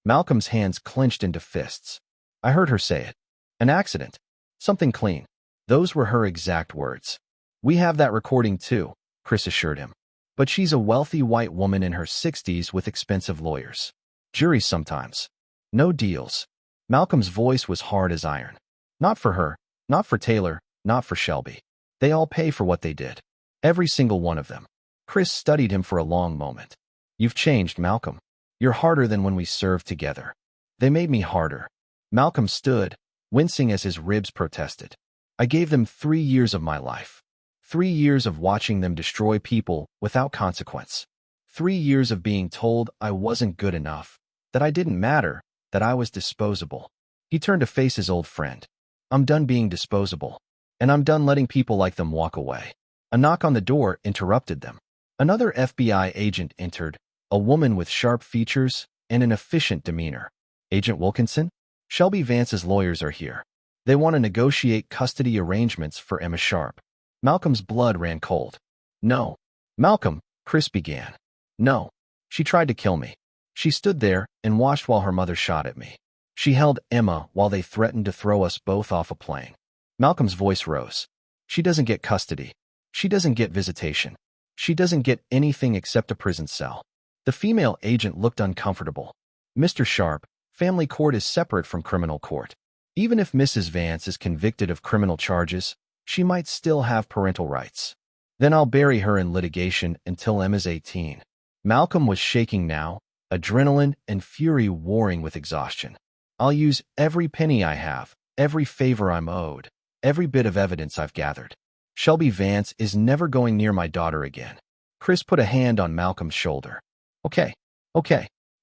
A: Malcolm's hands clenched into fists. I heard her say it. An accident. Something clean. Those were her exact words. We have that recording too, Chris assured him. But she's a wealthy white woman in her 60s with expensive lawyers. Juries sometimes. No deals. Malcolm's voice was hard as iron. Not for her, not for Taylor, not for Shelby. They all pay for what they did. Every single one of them. Chris studied him for a long moment. You've changed, Malcolm. You're harder than when we served together. They made me harder. Malcolm stood, wincing as his ribs protested. I gave them 3 years of my life. 3 years of watching them destroy people without consequence. 3 years of being told I wasn't good enough, that I didn't matter, that I was disposable. He turned to face his old friend. I'm done being disposable. And I'm done letting people like them walk away. A knock on the door interrupted them. Another FBI agent entered, a woman with sharp features and an efficient demeanor. Agent Wilkinson? Shelby Vance's lawyers are here. They want to negotiate custody arrangements for Emma Sharp. Malcolm's blood ran cold. No. Malcolm, Chris began. No. She tried to kill me. She stood there and watched while her mother shot at me. She held Emma while they threatened to throw us both off a plane. Malcolm's voice rose. She doesn't get custody. She doesn't get visitation. She doesn't get anything except a prison cell. The female agent looked uncomfortable. Mr. Sharp, family court is separate from criminal court. Even if Mrs. Vance is convicted of criminal charges, she might still have parental rights. Then I'll bury her in litigation until Emma's 18. Malcolm was shaking now, adrenaline and fury warring with exhaustion. I'll use every penny I have, every favor I'm owed, every bit of evidence I've gathered. Shelby Vance is never going near my daughter again. Chris put a hand on Malcolm's shoulder. Okay,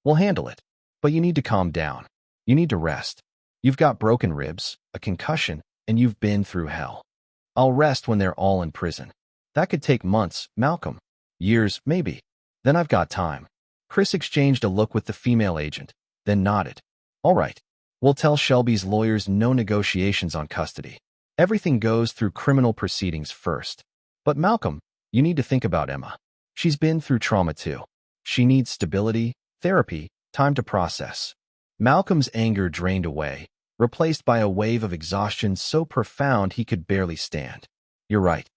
A: we'll handle it. But you need to calm down. You need to rest. You've got broken ribs, a concussion, and you've been through hell. I'll rest when they're all in prison. That could take months, Malcolm. Years, maybe. Then I've got time. Chris exchanged a look with the female agent, then nodded. All right. We'll tell Shelby's lawyers no negotiations on custody. Everything goes through criminal proceedings first. But Malcolm, you need to think about Emma. She's been through trauma too. She needs stability, therapy, time to process. Malcolm's anger drained away, replaced by a wave of exhaustion so profound he could barely stand. You're right.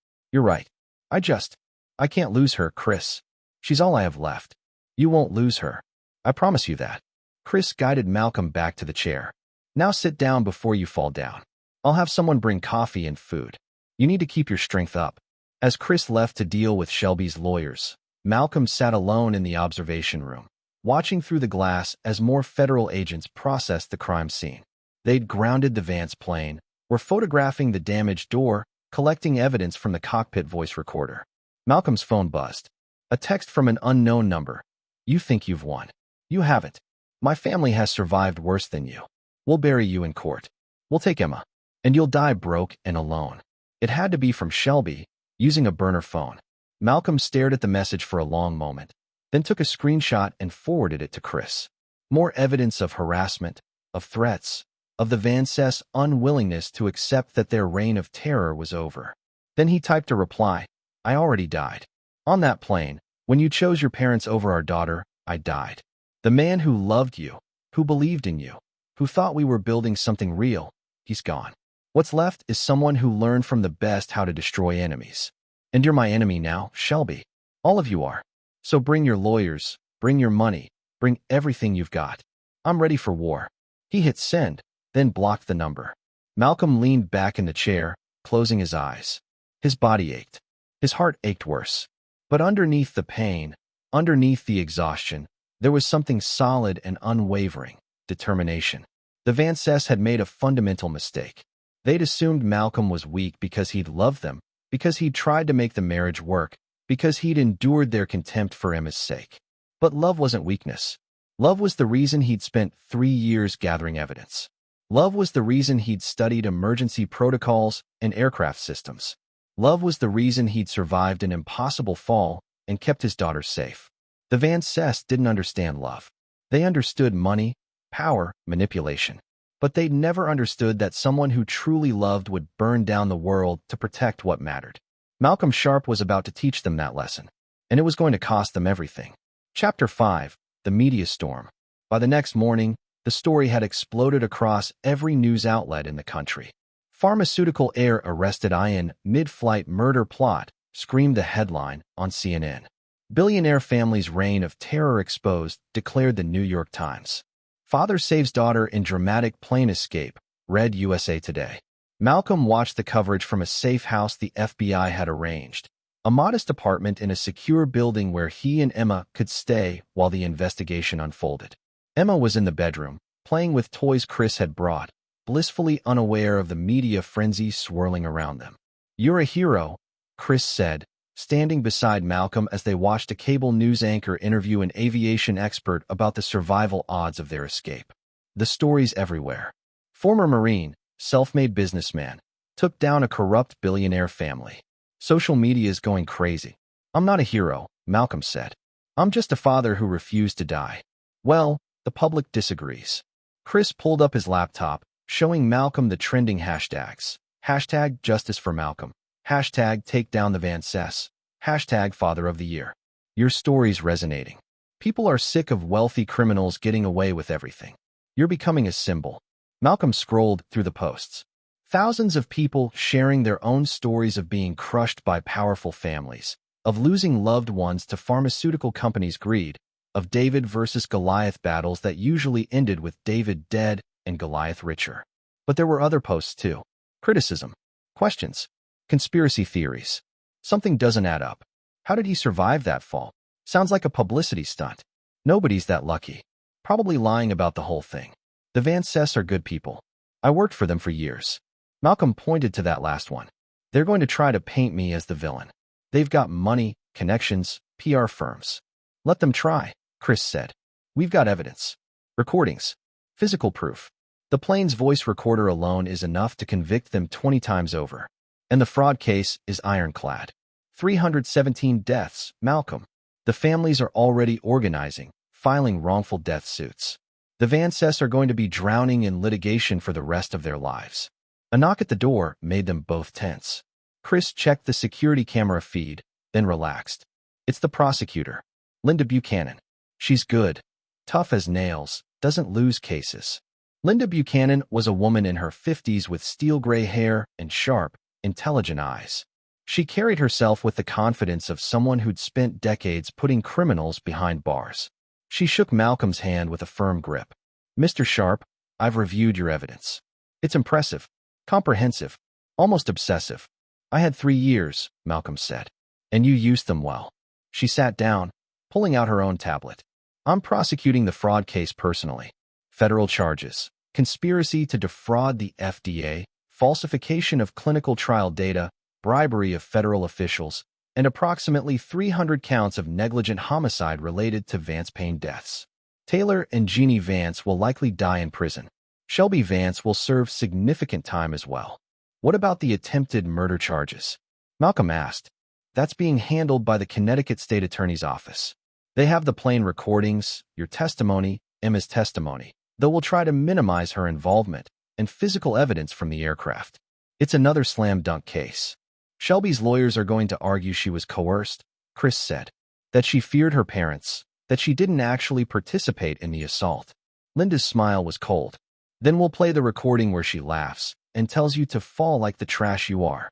A: I can't lose her, Chris. She's all I have left. You won't lose her. I promise you that. Chris guided Malcolm back to the chair. Now sit down before you fall down. I'll have someone bring coffee and food. You need to keep your strength up. As Chris left to deal with Shelby's lawyers, Malcolm sat alone in the observation room, watching through the glass as more federal agents processed the crime scene. They'd grounded the Vance plane, were photographing the damaged door, collecting evidence from the cockpit voice recorder. Malcolm's phone buzzed. A text from an unknown number. You think you've won. You haven't. My family has survived worse than you. We'll bury you in court. We'll take Emma. And you'll die broke and alone. It had to be from Shelby, using a burner phone. Malcolm stared at the message for a long moment, then took a screenshot and forwarded it to Chris. More evidence of harassment, of threats, of the Vances' unwillingness to accept that their reign of terror was over. Then he typed a reply. I already died. On that plane, when you chose your parents over our daughter, I died. The man who loved you, who believed in you, who thought we were building something real, he's gone. What's left is someone who learned from the best how to destroy enemies. And you're my enemy now, Shelby. All of you are. So bring your lawyers, bring your money, bring everything you've got. I'm ready for war. He hit send, then blocked the number. Malcolm leaned back in the chair, closing his eyes. His body ached. His heart ached worse. But underneath the pain, underneath the exhaustion, there was something solid and unwavering, determination. The Vances had made a fundamental mistake. They'd assumed Malcolm was weak because he'd loved them, because he'd tried to make the marriage work, because he'd endured their contempt for Emma's sake. But love wasn't weakness. Love was the reason he'd spent 3 years gathering evidence. Love was the reason he'd studied emergency protocols and aircraft systems. Love was the reason he'd survived an impossible fall and kept his daughter safe. The Vances didn't understand love. They understood money, power, manipulation. But they'd never understood that someone who truly loved would burn down the world to protect what mattered. Malcolm Sharp was about to teach them that lesson, and it was going to cost them everything. Chapter 5, The Media Storm. By the next morning, the story had exploded across every news outlet in the country. Pharmaceutical heir arrested in mid-flight murder plot, screamed the headline on CNN. Billionaire family's reign of terror exposed, declared the New York Times. Father saves daughter in dramatic plane escape, read USA Today. Malcolm watched the coverage from a safe house the FBI had arranged, a modest apartment in a secure building where he and Emma could stay while the investigation unfolded. Emma was in the bedroom, playing with toys Chris had brought, blissfully unaware of the media frenzy swirling around them. "You're a hero," Chris said, standing beside Malcolm as they watched a cable news anchor interview an aviation expert about the survival odds of their escape. The stories everywhere. Former Marine, self-made businessman, took down a corrupt billionaire family. Social media is going crazy. "I'm not a hero," Malcolm said. "I'm just a father who refused to die." Well, the public disagrees. Chris pulled up his laptop, showing Malcolm the trending hashtags. Hashtag Justice for Malcolm. Hashtag Take Down the Van Cess. Hashtag Father of the Year. Your story's resonating. People are sick of wealthy criminals getting away with everything. You're becoming a symbol. Malcolm scrolled through the posts. Thousands of people sharing their own stories of being crushed by powerful families, of losing loved ones to pharmaceutical companies' greed, of David versus Goliath battles that usually ended with David dead and Goliath richer. But there were other posts too. Criticism. Questions. Conspiracy theories. Something doesn't add up. How did he survive that fall? Sounds like a publicity stunt. Nobody's that lucky. Probably lying about the whole thing. The Van Cess are good people. I worked for them for years. Malcolm pointed to that last one. They're going to try to paint me as the villain. They've got money, connections, PR firms. Let them try, Chris said. We've got evidence. Recordings. Physical proof. The plane's voice recorder alone is enough to convict them 20 times over. And the fraud case is ironclad. 317 deaths, Malcolm. The families are already organizing, filing wrongful death suits. The Van Cess are going to be drowning in litigation for the rest of their lives. A knock at the door made them both tense. Chris checked the security camera feed, then relaxed. It's the prosecutor, Linda Buchanan. She's good, tough as nails, doesn't lose cases. Linda Buchanan was a woman in her 50s with steel gray hair and sharp, intelligent eyes. She carried herself with the confidence of someone who'd spent decades putting criminals behind bars. She shook Malcolm's hand with a firm grip. "Mr. Sharp, I've reviewed your evidence. It's impressive, comprehensive, almost obsessive. I had 3 years," Malcolm said. "And you used them well." She sat down, pulling out her own tablet. "I'm prosecuting the fraud case personally. Federal charges, conspiracy to defraud the FDA, falsification of clinical trial data, bribery of federal officials, and approximately 300 counts of negligent homicide related to Vance Payne deaths. Taylor and Jeannie Vance will likely die in prison. Shelby Vance will serve significant time as well." "What about the attempted murder charges?" Malcolm asked. "That's being handled by the Connecticut State Attorney's Office. They have the plane recordings, your testimony, Emma's testimony, though we'll try to minimize her involvement, and physical evidence from the aircraft. It's another slam-dunk case. Shelby's lawyers are going to argue she was coerced," Chris said. "That she feared her parents, that she didn't actually participate in the assault." Linda's smile was cold. "Then we'll play the recording where she laughs and tells you to fall like the trash you are.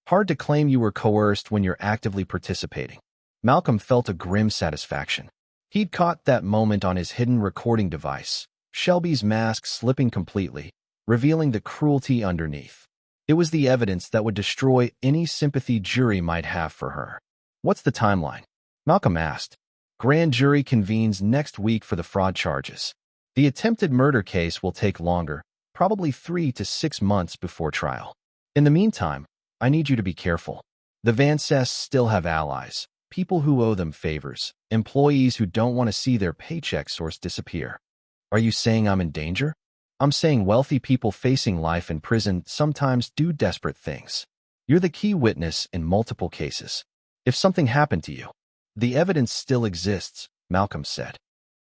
A: Hard to claim you were coerced when you're actively participating." Malcolm felt a grim satisfaction. He'd caught that moment on his hidden recording device, Shelby's mask slipping completely, revealing the cruelty underneath. It was the evidence that would destroy any sympathy jury might have for her. "What's the timeline?" Malcolm asked. "Grand jury convenes next week for the fraud charges. The attempted murder case will take longer, probably 3 to 6 months before trial. In the meantime, I need you to be careful. The Van Cess still have allies, people who owe them favors, employees who don't want to see their paycheck source disappear." "Are you saying I'm in danger?" "I'm saying wealthy people facing life in prison sometimes do desperate things. You're the key witness in multiple cases. If something happened to you, the evidence still exists," Malcolm said.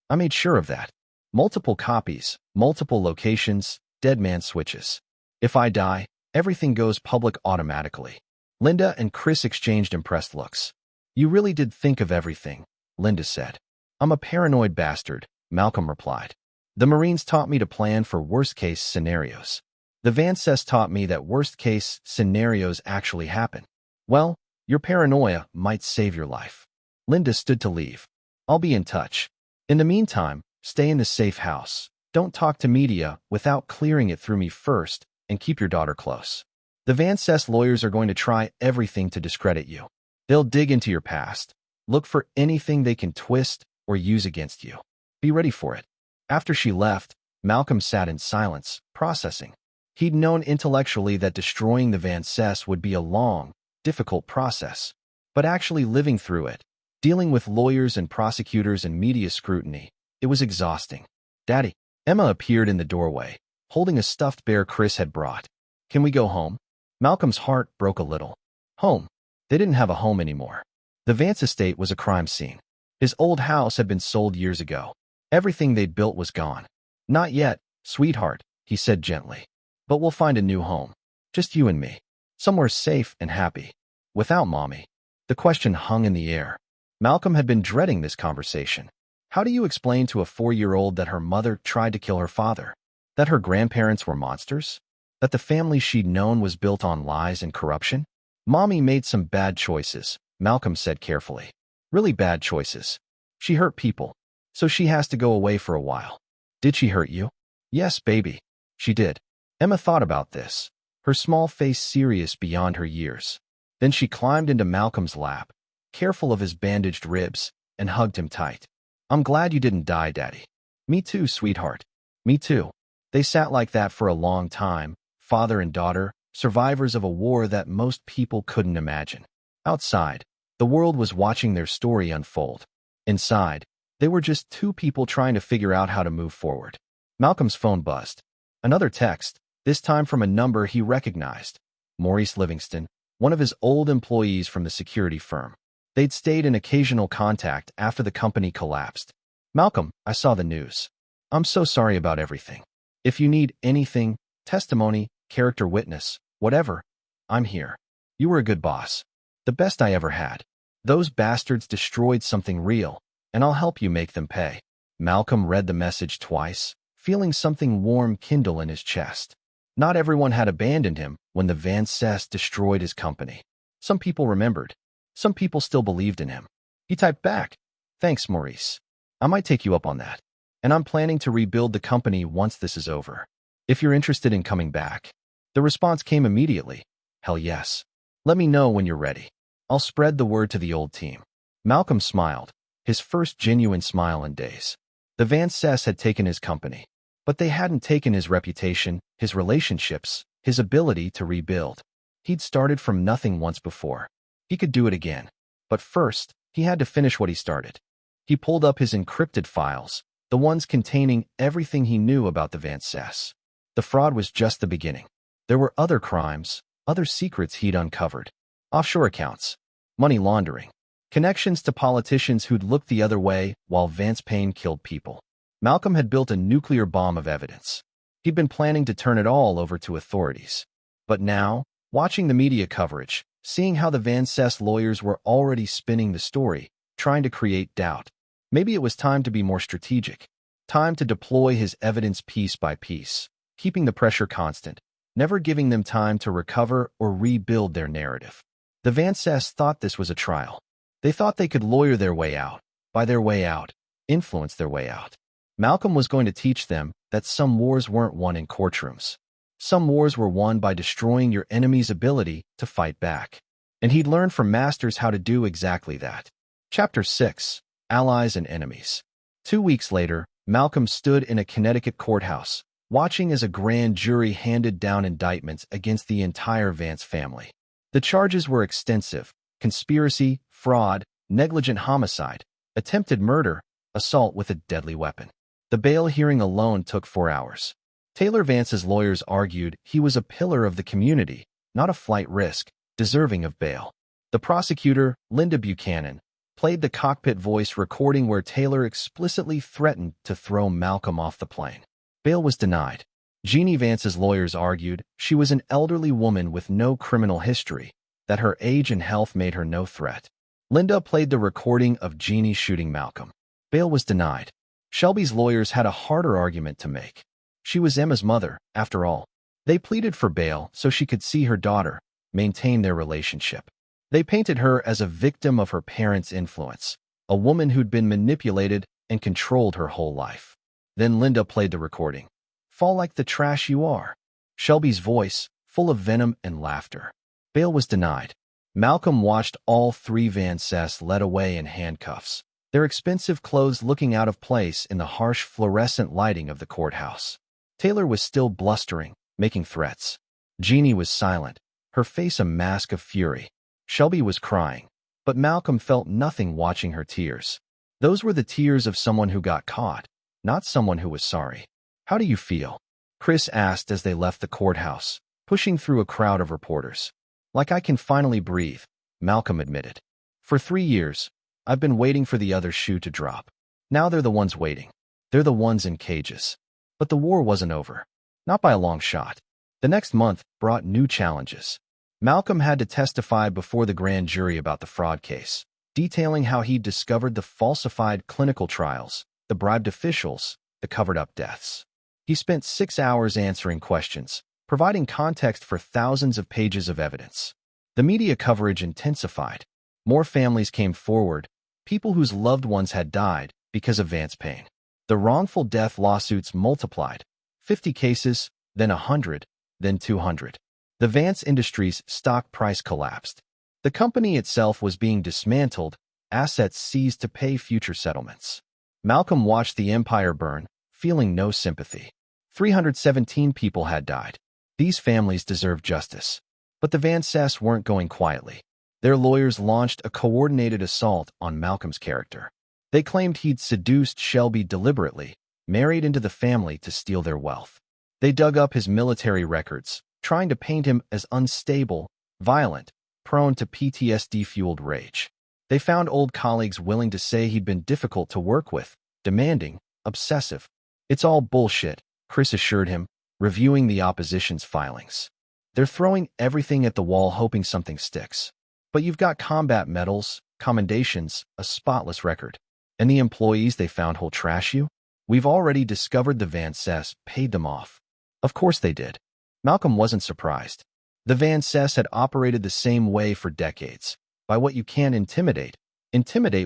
A: "I made sure of that. Multiple copies, multiple locations, dead man switches. If I die, everything goes public automatically." Linda and Chris exchanged impressed looks. "You really did think of everything," Linda said. "I'm a paranoid bastard," Malcolm replied. The Marines taught me to plan for worst-case scenarios. The Vances taught me that worst-case scenarios actually happen. Well, your paranoia might save your life. Linda stood to leave. I'll be in touch. In the meantime, stay in the safe house. Don't talk to media without clearing it through me first, and keep your daughter close. The Vances lawyers are going to try everything to discredit you. They'll dig into your past, look for anything they can twist or use against you. Be ready for it. After she left, Malcolm sat in silence, processing. He'd known intellectually that destroying the Vances would be a long, difficult process. But actually living through it, dealing with lawyers and prosecutors and media scrutiny, it was exhausting. Daddy. Emma appeared in the doorway, holding a stuffed bear Chris had brought. Can we go home? Malcolm's heart broke a little. Home? They didn't have a home anymore. The Vance estate was a crime scene. His old house had been sold years ago. Everything they'd built was gone. Not yet, sweetheart, he said gently. But we'll find a new home. Just you and me. Somewhere safe and happy. Without Mommy. The question hung in the air. Malcolm had been dreading this conversation. How do you explain to a 4-year-old that her mother tried to kill her father? That her grandparents were monsters? That the family she'd known was built on lies and corruption? Mommy made some bad choices, Malcolm said carefully. Really bad choices. She hurt people. So she has to go away for a while. Did she hurt you? Yes, baby. She did. Emma thought about this, her small face serious beyond her years. Then she climbed into Malcolm's lap, careful of his bandaged ribs, and hugged him tight. I'm glad you didn't die, Daddy. Me too, sweetheart. Me too. They sat like that for a long time, father and daughter, survivors of a war that most people couldn't imagine. Outside, the world was watching their story unfold. Inside, they were just two people trying to figure out how to move forward. Malcolm's phone buzzed. Another text, this time from a number he recognized. Maurice Livingston, one of his old employees from the security firm. They'd stayed in occasional contact after the company collapsed. Malcolm, I saw the news. I'm so sorry about everything. If you need anything, testimony, character witness, whatever, I'm here. You were a good boss. The best I ever had. Those bastards destroyed something real, and I'll help you make them pay. Malcolm read the message twice, feeling something warm kindle in his chest. Not everyone had abandoned him when the Vances destroyed his company. Some people remembered. Some people still believed in him. He typed back, Thanks, Maurice. I might take you up on that. And I'm planning to rebuild the company once this is over. If you're interested in coming back. The response came immediately. Hell yes. Let me know when you're ready. I'll spread the word to the old team. Malcolm smiled, his first genuine smile in days. The Vances had taken his company, but they hadn't taken his reputation, his relationships, his ability to rebuild. He'd started from nothing once before. He could do it again. But first, he had to finish what he started. He pulled up his encrypted files, the ones containing everything he knew about the Vances. The fraud was just the beginning. There were other crimes, other secrets he'd uncovered. Offshore accounts, money laundering, connections to politicians who'd looked the other way while Vance Payne killed people. Malcolm had built a nuclear bomb of evidence. He'd been planning to turn it all over to authorities. But now, watching the media coverage, seeing how the Vances lawyers were already spinning the story, trying to create doubt, maybe it was time to be more strategic. Time to deploy his evidence piece by piece, keeping the pressure constant, never giving them time to recover or rebuild their narrative. The Vances thought this was a trial. They thought they could lawyer their way out, buy their way out, influence their way out. Malcolm was going to teach them that some wars weren't won in courtrooms. Some wars were won by destroying your enemy's ability to fight back. And he'd learned from masters how to do exactly that. Chapter 6. Allies and Enemies. 2 weeks later, Malcolm stood in a Connecticut courthouse, watching as a grand jury handed down indictments against the entire Vance family. The charges were extensive: conspiracy, fraud, negligent homicide, attempted murder, assault with a deadly weapon. The bail hearing alone took 4 hours. Taylor Vance's lawyers argued he was a pillar of the community, not a flight risk, deserving of bail. The prosecutor, Linda Buchanan, played the cockpit voice recording where Taylor explicitly threatened to throw Malcolm off the plane. Bail was denied. Jeannie Vance's lawyers argued she was an elderly woman with no criminal history, that her age and health made her no threat. Linda played the recording of Jeannie shooting Malcolm. Bail was denied. Shelby's lawyers had a harder argument to make. She was Emma's mother, after all. They pleaded for bail so she could see her daughter, maintain their relationship. They painted her as a victim of her parents' influence, a woman who'd been manipulated and controlled her whole life. Then Linda played the recording. "Fall like the trash you are." Shelby's voice, full of venom and laughter. Bail was denied. Malcolm watched all three Van Cess led away in handcuffs, their expensive clothes looking out of place in the harsh fluorescent lighting of the courthouse. Taylor was still blustering, making threats. Jeannie was silent, her face a mask of fury. Shelby was crying, but Malcolm felt nothing watching her tears. Those were the tears of someone who got caught, not someone who was sorry. "How do you feel?" Chris asked as they left the courthouse, pushing through a crowd of reporters. "Like I can finally breathe," Malcolm admitted. "For 3 years, I've been waiting for the other shoe to drop. Now they're the ones waiting. They're the ones in cages." But the war wasn't over. Not by a long shot. The next month brought new challenges. Malcolm had to testify before the grand jury about the fraud case, detailing how he'd discovered the falsified clinical trials, the bribed officials, the covered-up deaths. He spent 6 hours answering questions, providing context for thousands of pages of evidence. The media coverage intensified. More families came forward, people whose loved ones had died because of Vance Payne. The wrongful death lawsuits multiplied. 50 cases, then 100, then 200. The Vance Industries stock price collapsed. The company itself was being dismantled, assets seized to pay future settlements. Malcolm watched the empire burn, feeling no sympathy. 317 people had died. These families deserved justice. But the Van Cess weren't going quietly. Their lawyers launched a coordinated assault on Malcolm's character. They claimed he'd seduced Shelby deliberately, married into the family to steal their wealth. They dug up his military records, trying to paint him as unstable, violent, prone to PTSD-fueled rage. They found old colleagues willing to say he'd been difficult to work with, demanding, obsessive. "It's all bullshit," Chris assured him, reviewing the opposition's filings. "They're throwing everything at the wall hoping something sticks. But you've got combat medals, commendations, a spotless record. And the employees they found who'll trash you? We've already discovered the Van Cess paid them off." Of course they did. Malcolm wasn't surprised. The Van Cess had operated the same way for decades. By what you can't intimidate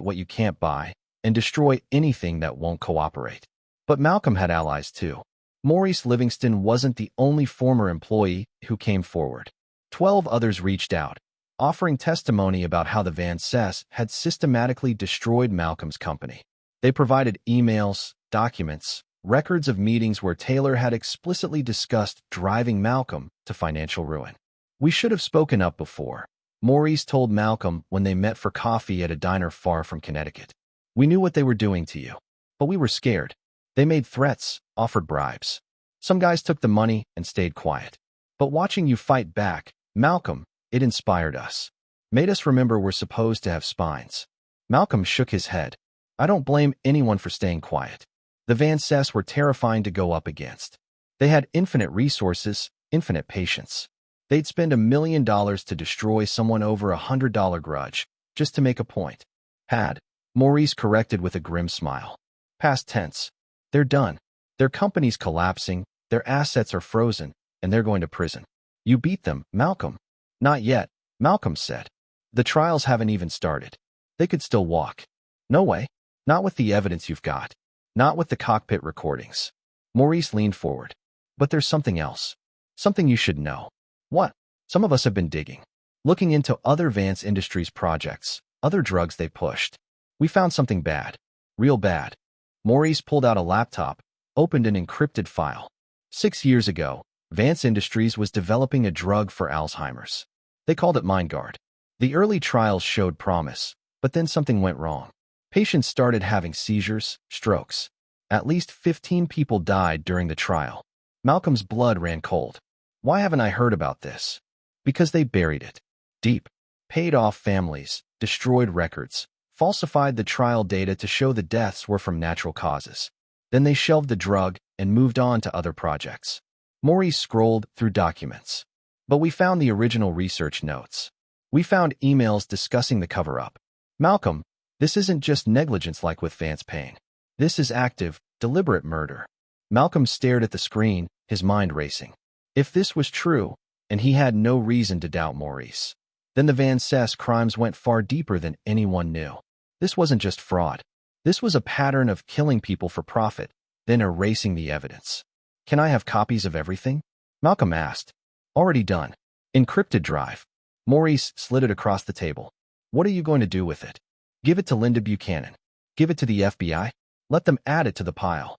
A: what you can't buy, and destroy anything that won't cooperate. But Malcolm had allies too. Maurice Livingston wasn't the only former employee who came forward. 12 others reached out, offering testimony about how the Van Cess had systematically destroyed Malcolm's company. They provided emails, documents, records of meetings where Taylor had explicitly discussed driving Malcolm to financial ruin. "We should have spoken up before," Maurice told Malcolm when they met for coffee at a diner far from Connecticut. "We knew what they were doing to you, but we were scared. They made threats, offered bribes. Some guys took the money and stayed quiet. But watching you fight back, Malcolm, it inspired us. Made us remember we're supposed to have spines." Malcolm shook his head. "I don't blame anyone for staying quiet. The Van Cess were terrifying to go up against. They had infinite resources, infinite patience. They'd spend $1 million to destroy someone over $100 grudge, just to make a point." "Had," Maurice corrected with a grim smile. "Past tense. They're done. Their company's collapsing, their assets are frozen, and they're going to prison." "You beat them, Malcolm." "Not yet," Malcolm said. "The trials haven't even started. They could still walk." "No way. Not with the evidence you've got. Not with the cockpit recordings." Maurice leaned forward. "But there's something else. Something you should know." "What?" "Some of us have been digging. Looking into other Vance Industries projects, other drugs they pushed. We found something bad. Real bad." Maurice pulled out a laptop, opened an encrypted file. 6 years ago, Vance Industries was developing a drug for Alzheimer's. They called it MindGuard. The early trials showed promise, but then something went wrong. Patients started having seizures, strokes. At least 15 people died during the trial. Malcolm's blood ran cold. "Why haven't I heard about this?" "Because they buried it. Deep. Paid off families, destroyed records, falsified the trial data to show the deaths were from natural causes. Then they shelved the drug and moved on to other projects." Maurice scrolled through documents. "But we found the original research notes. We found emails discussing the cover-up." "Malcolm, this isn't just negligence like with Vance Payne. This is active, deliberate murder. Malcolm stared at the screen, his mind racing. If this was true, and he had no reason to doubt Maurice, then the Van Cess crimes went far deeper than anyone knew. This wasn't just fraud. This was a pattern of killing people for profit, then erasing the evidence. Can I have copies of everything? Malcolm asked. Already done. Encrypted drive. Maurice slid it across the table. What are you going to do with it? Give it to Linda Buchanan. Give it to the FBI? Let them add it to the pile.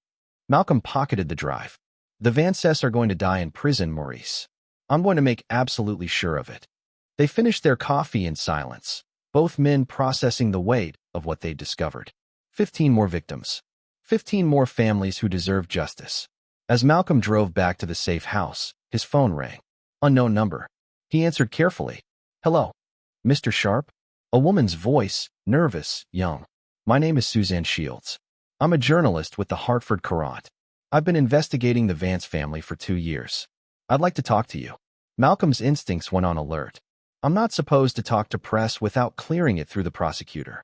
A: Malcolm pocketed the drive. The Van Cess are going to die in prison, Maurice. I'm going to make absolutely sure of it. They finished their coffee in silence, both men processing the weight of what they'd discovered. 15 more victims. 15 more families who deserve justice. As Malcolm drove back to the safe house, his phone rang. Unknown number. He answered carefully. Hello. Mr. Sharp? A woman's voice, nervous, young. My name is Suzanne Shields. I'm a journalist with the Hartford Courant. I've been investigating the Vance family for 2 years. I'd like to talk to you. Malcolm's instincts went on alert. I'm not supposed to talk to press without clearing it through the prosecutor.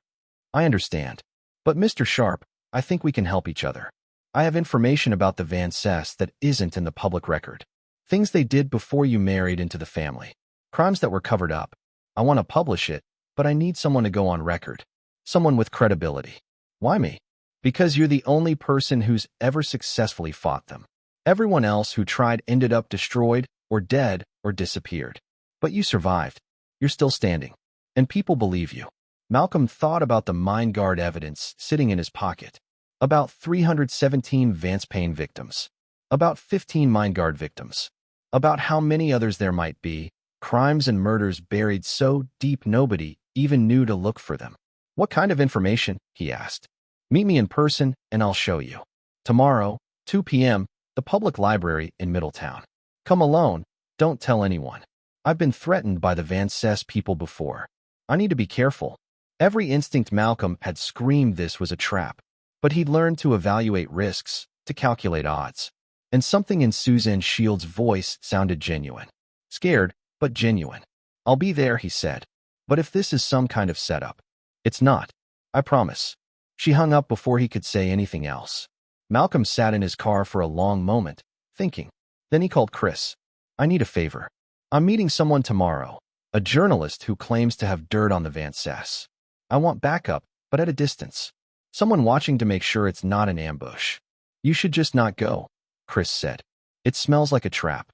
A: I understand. But Mr. Sharp, I think we can help each other. I have information about the Van Cess that isn't in the public record. Things they did before you married into the family. Crimes that were covered up. I want to publish it, but I need someone to go on record. Someone with credibility. Why me? Because you're the only person who's ever successfully fought them. Everyone else who tried ended up destroyed, or dead, or disappeared. But you survived. You're still standing. And people believe you. Malcolm thought about the mine guard evidence sitting in his pocket. About 317 Vance Payne victims. About 15 mine guard victims. About how many others there might be, crimes and murders buried so deep nobody even knew to look for them. What kind of information? He asked. Meet me in person, and I'll show you. Tomorrow, 2 p.m., the public library in Middletown. Come alone. Don't tell anyone. I've been threatened by the Van Cess people before. I need to be careful. Every instinct Malcolm had screamed this was a trap. But he'd learned to evaluate risks, to calculate odds. And something in Suzanne Shields' voice sounded genuine. Scared, but genuine. I'll be there, he said. But if this is some kind of setup. It's not. I promise. She hung up before he could say anything else. Malcolm sat in his car for a long moment, thinking. Then he called Chris. I need a favor. I'm meeting someone tomorrow, a journalist who claims to have dirt on the Van Cess. I want backup, but at a distance. Someone watching to make sure it's not an ambush. You should just not go, Chris said. It smells like a trap.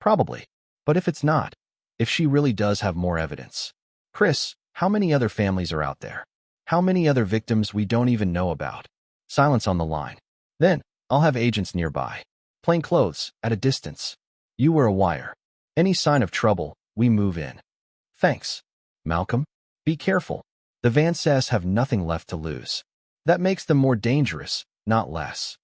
A: Probably. But if it's not, if she really does have more evidence. Chris, how many other families are out there? How many other victims we don't even know about? Silence on the line. Then, I'll have agents nearby. Plain clothes, at a distance. You were a wire. Any sign of trouble, we move in. Thanks. Malcolm? Be careful. The Van Cess have nothing left to lose. That makes them more dangerous, not less.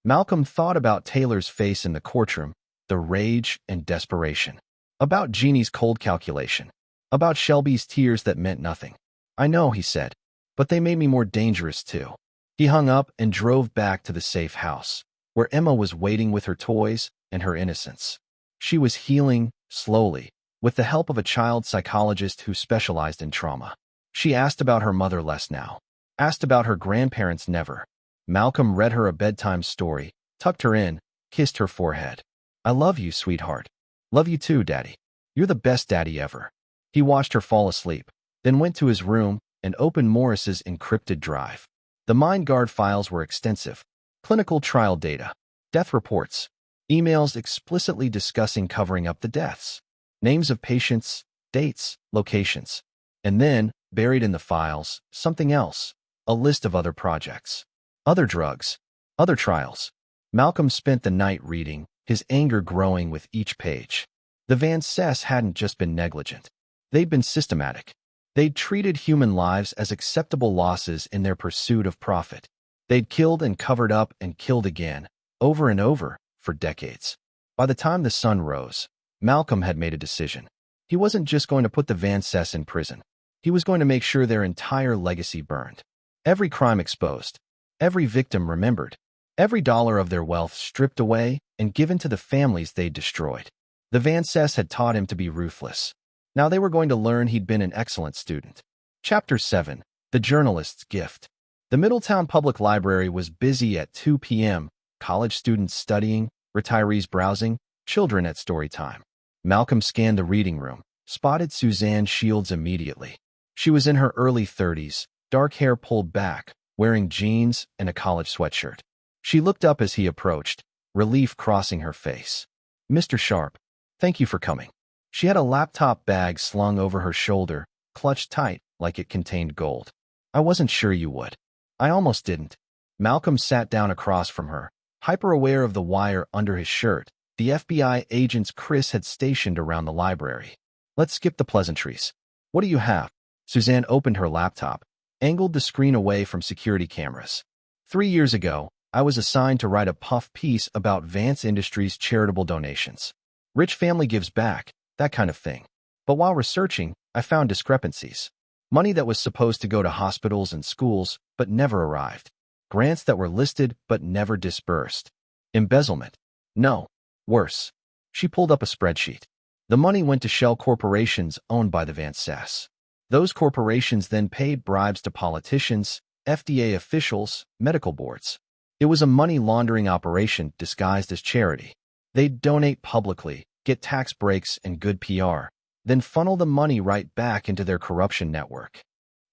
A: Malcolm thought about Taylor's face in the courtroom, the rage and desperation. About Jeannie's cold calculation. About Shelby's tears that meant nothing. I know, he said. But they made me more dangerous, too. He hung up and drove back to the safe house, where Emma was waiting with her toys and her innocence. She was healing, slowly, with the help of a child psychologist who specialized in trauma. She asked about her mother less now. Asked about her grandparents never. Malcolm read her a bedtime story, tucked her in, kissed her forehead. I love you, sweetheart. Love you too, Daddy. You're the best daddy ever. He watched her fall asleep, then went to his room and opened Morris's encrypted drive. The mine guard files were extensive. Clinical trial data, death reports, emails explicitly discussing covering up the deaths, names of patients, dates, locations. And then, buried in the files, something else, a list of other projects, other drugs, other trials. Malcolm spent the night reading, his anger growing with each page. The Van Cess hadn't just been negligent. They'd been systematic. They'd treated human lives as acceptable losses in their pursuit of profit. They'd killed and covered up and killed again, over and over, for decades. By the time the sun rose, Malcolm had made a decision. He wasn't just going to put the Van Cess in prison. He was going to make sure their entire legacy burned. Every crime exposed. Every victim remembered. Every dollar of their wealth stripped away and given to the families they'd destroyed. The Van Cess had taught him to be ruthless. Now they were going to learn he'd been an excellent student. Chapter 7. The Journalist's Gift. The Middletown Public Library was busy at 2 p.m., college students studying, retirees browsing, children at story time. Malcolm scanned the reading room, spotted Suzanne Shields immediately. She was in her early 30s, dark hair pulled back, wearing jeans and a college sweatshirt. She looked up as he approached, relief crossing her face. "Mr. Sharp, thank you for coming." She had a laptop bag slung over her shoulder, clutched tight like it contained gold. "I wasn't sure you would." "I almost didn't." Malcolm sat down across from her, hyper-aware of the wire under his shirt, the FBI agents Chris had stationed around the library. "Let's skip the pleasantries. What do you have?" Suzanne opened her laptop, angled the screen away from security cameras. 3 years ago, I was assigned to write a puff piece about Vance Industries' charitable donations. Rich family gives back, that kind of thing. But while researching, I found discrepancies. Money that was supposed to go to hospitals and schools, but never arrived. Grants that were listed, but never disbursed. Embezzlement. No. Worse. She pulled up a spreadsheet. The money went to shell corporations owned by the Vances. Those corporations then paid bribes to politicians, FDA officials, medical boards. It was a money laundering operation disguised as charity. They'd donate publicly, get tax breaks and good PR, then funnel the money right back into their corruption network.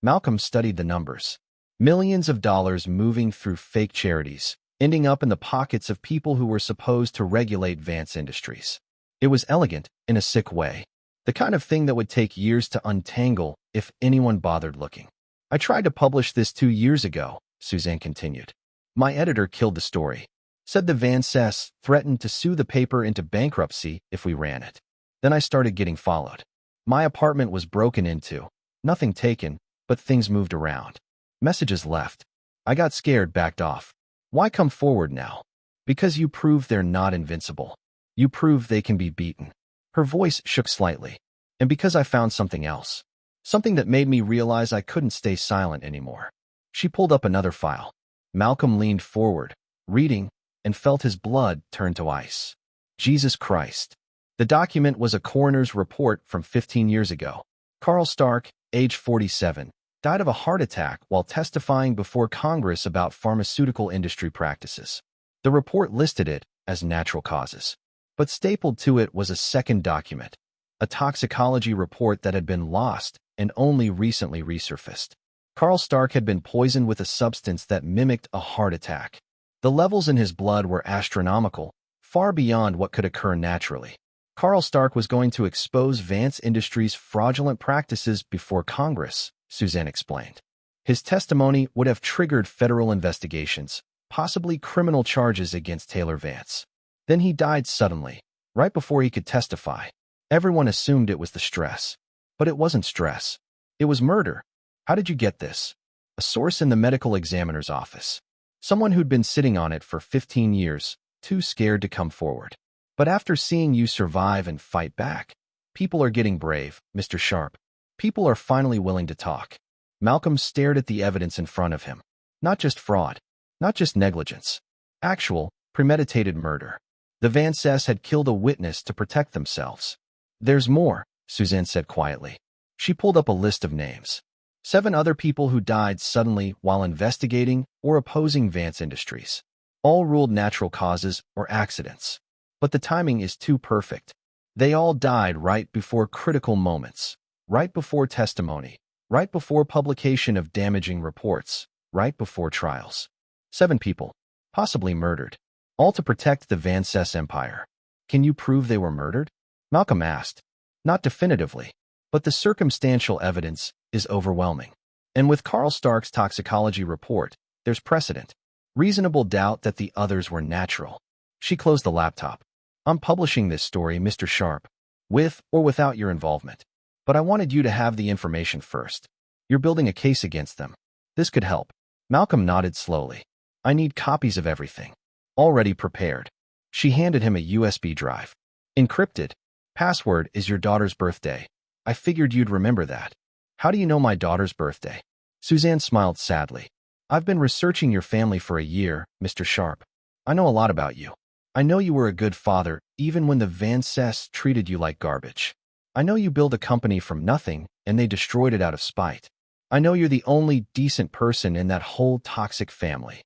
A: Malcolm studied the numbers. Millions of dollars moving through fake charities, ending up in the pockets of people who were supposed to regulate Vance Industries. It was elegant, in a sick way. The kind of thing that would take years to untangle if anyone bothered looking. "I tried to publish this 2 years ago," Suzanne continued. "My editor killed the story. Said the Vances threatened to sue the paper into bankruptcy if we ran it. Then I started getting followed. My apartment was broken into. Nothing taken, but things moved around. Messages left. I got scared, backed off. Why come forward now? Because you prove they're not invincible. You prove they can be beaten." Her voice shook slightly. "And because I found something else. Something that made me realize I couldn't stay silent anymore." She pulled up another file. Malcolm leaned forward, reading, and felt his blood turn to ice. Jesus Christ. The document was a coroner's report from 15 years ago. Carl Stark, age 47, died of a heart attack while testifying before Congress about pharmaceutical industry practices. The report listed it as natural causes. But stapled to it was a second document, a toxicology report that had been lost and only recently resurfaced. Carl Stark had been poisoned with a substance that mimicked a heart attack. The levels in his blood were astronomical, far beyond what could occur naturally. Carl Stark was going to expose Vance Industries' fraudulent practices before Congress, Suzanne explained. His testimony would have triggered federal investigations, possibly criminal charges against Taylor Vance. Then he died suddenly, right before he could testify. Everyone assumed it was the stress. But it wasn't stress. It was murder. "How did you get this?" A source in the medical examiner's office. Someone who'd been sitting on it for 15 years, too scared to come forward. "But after seeing you survive and fight back, people are getting brave, Mr. Sharp. People are finally willing to talk." Malcolm stared at the evidence in front of him. Not just fraud. Not just negligence. Actual, premeditated murder. The Vances had killed a witness to protect themselves. "There's more," Suzanne said quietly. She pulled up a list of names. 7 other people who died suddenly while investigating or opposing Vance Industries. All ruled natural causes or accidents. But the timing is too perfect. They all died right before critical moments, right before testimony, right before publication of damaging reports, right before trials. 7 people, possibly murdered, all to protect the Vances empire. "Can you prove they were murdered?" Malcolm asked. "Not definitively, but the circumstantial evidence is overwhelming. And with Carl Stark's toxicology report, there's precedent. Reasonable doubt that the others were natural." She closed the laptop. "I'm publishing this story, Mr. Sharp, with or without your involvement. But I wanted you to have the information first. You're building a case against them. This could help." Malcolm nodded slowly. "I need copies of everything. Already prepared." She handed him a USB drive. "Encrypted. Password is your daughter's birthday. I figured you'd remember that." "How do you know my daughter's birthday?" Suzanne smiled sadly. "I've been researching your family for a year, Mr. Sharp. I know a lot about you. I know you were a good father even when the Vances treated you like garbage. I know you built a company from nothing and they destroyed it out of spite. I know you're the only decent person in that whole toxic family.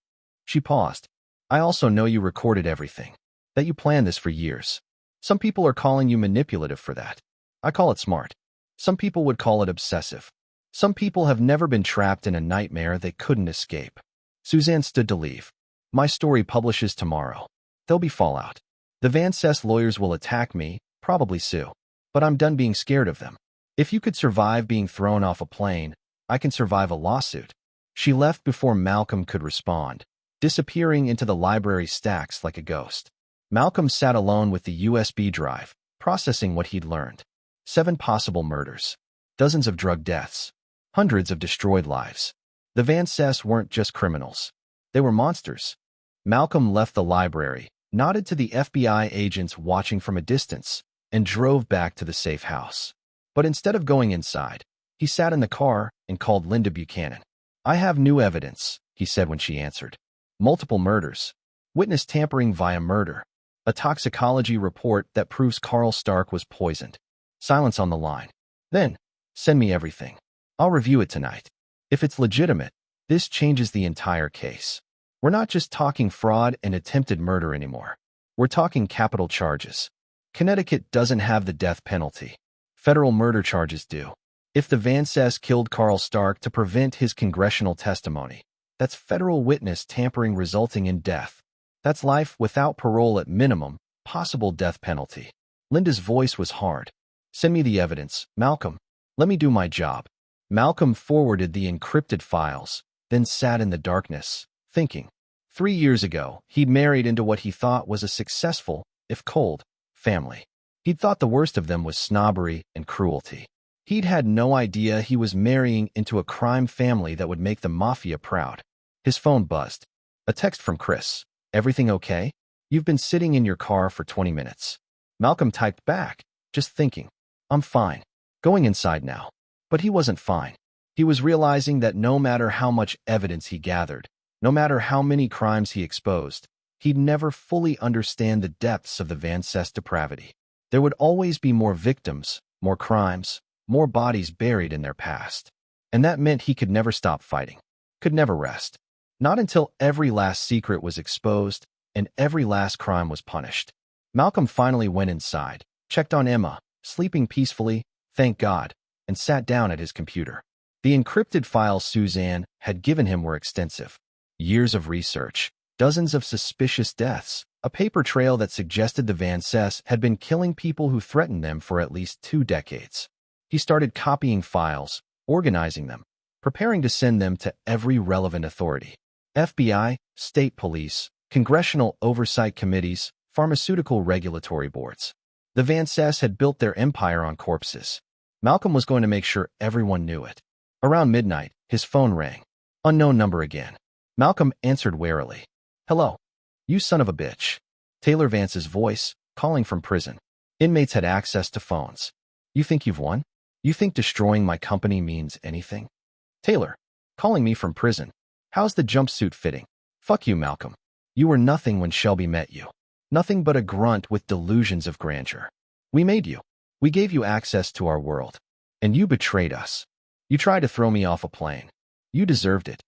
A: She paused. I also know you recorded everything, that you planned this for years. Some people are calling you manipulative for that. I call it smart. Some people would call it obsessive. Some people have never been trapped in a nightmare they couldn't escape. Suzanne stood to leave. My story publishes tomorrow. There'll be fallout. The Van Cess lawyers will attack me, probably sue. But I'm done being scared of them. If you could survive being thrown off a plane, I can survive a lawsuit. She left before Malcolm could respond, disappearing into the library stacks like a ghost. Malcolm sat alone with the USB drive, processing what he'd learned. 7 possible murders. Dozens of drug deaths. Hundreds of destroyed lives. The Van Cess weren't just criminals. They were monsters. Malcolm left the library, nodded to the FBI agents watching from a distance, and drove back to the safe house. But instead of going inside, he sat in the car and called Linda Buchanan. I have new evidence, he said when she answered. Multiple murders. Witness tampering via murder. A toxicology report that proves Carl Stark was poisoned. Silence on the line. Then, send me everything. I'll review it tonight. If it's legitimate, this changes the entire case. We're not just talking fraud and attempted murder anymore. We're talking capital charges. Connecticut doesn't have the death penalty. Federal murder charges do. If the Van Cess killed Carl Stark to prevent his congressional testimony, that's federal witness tampering resulting in death. That's life without parole at minimum, possible death penalty. Linda's voice was hard. Send me the evidence, Malcolm. Let me do my job. Malcolm forwarded the encrypted files, then sat in the darkness, thinking. 3 years ago, he'd married into what he thought was a successful, if cold, family. He'd thought the worst of them was snobbery and cruelty. He'd had no idea he was marrying into a crime family that would make the mafia proud. His phone buzzed. A text from Chris. Everything okay? You've been sitting in your car for 20 minutes. Malcolm typed back, just thinking. I'm fine. Going inside now. But he wasn't fine. He was realizing that no matter how much evidence he gathered, no matter how many crimes he exposed, he'd never fully understand the depths of the Van Cess depravity. There would always be more victims, more crimes, more bodies buried in their past. And that meant he could never stop fighting, could never rest. Not until every last secret was exposed and every last crime was punished. Malcolm finally went inside, checked on Emma, sleeping peacefully, thank God, and sat down at his computer. The encrypted files Suzanne had given him were extensive. Years of research, dozens of suspicious deaths, a paper trail that suggested the Van Cess had been killing people who threatened them for at least 2 decades. He started copying files, organizing them, preparing to send them to every relevant authority. FBI, state police, congressional oversight committees, pharmaceutical regulatory boards. The Van Cess had built their empire on corpses. Malcolm was going to make sure everyone knew it. Around midnight, his phone rang. Unknown number again. Malcolm answered warily. Hello. You son of a bitch. Taylor Vance's voice, calling from prison. Inmates had access to phones. You think you've won? You think destroying my company means anything? Taylor, calling me from prison. How's the jumpsuit fitting? Fuck you, Malcolm. You were nothing when Shelby met you. Nothing but a grunt with delusions of grandeur. We made you. We gave you access to our world. And you betrayed us. You tried to throw me off a plane. You deserved it.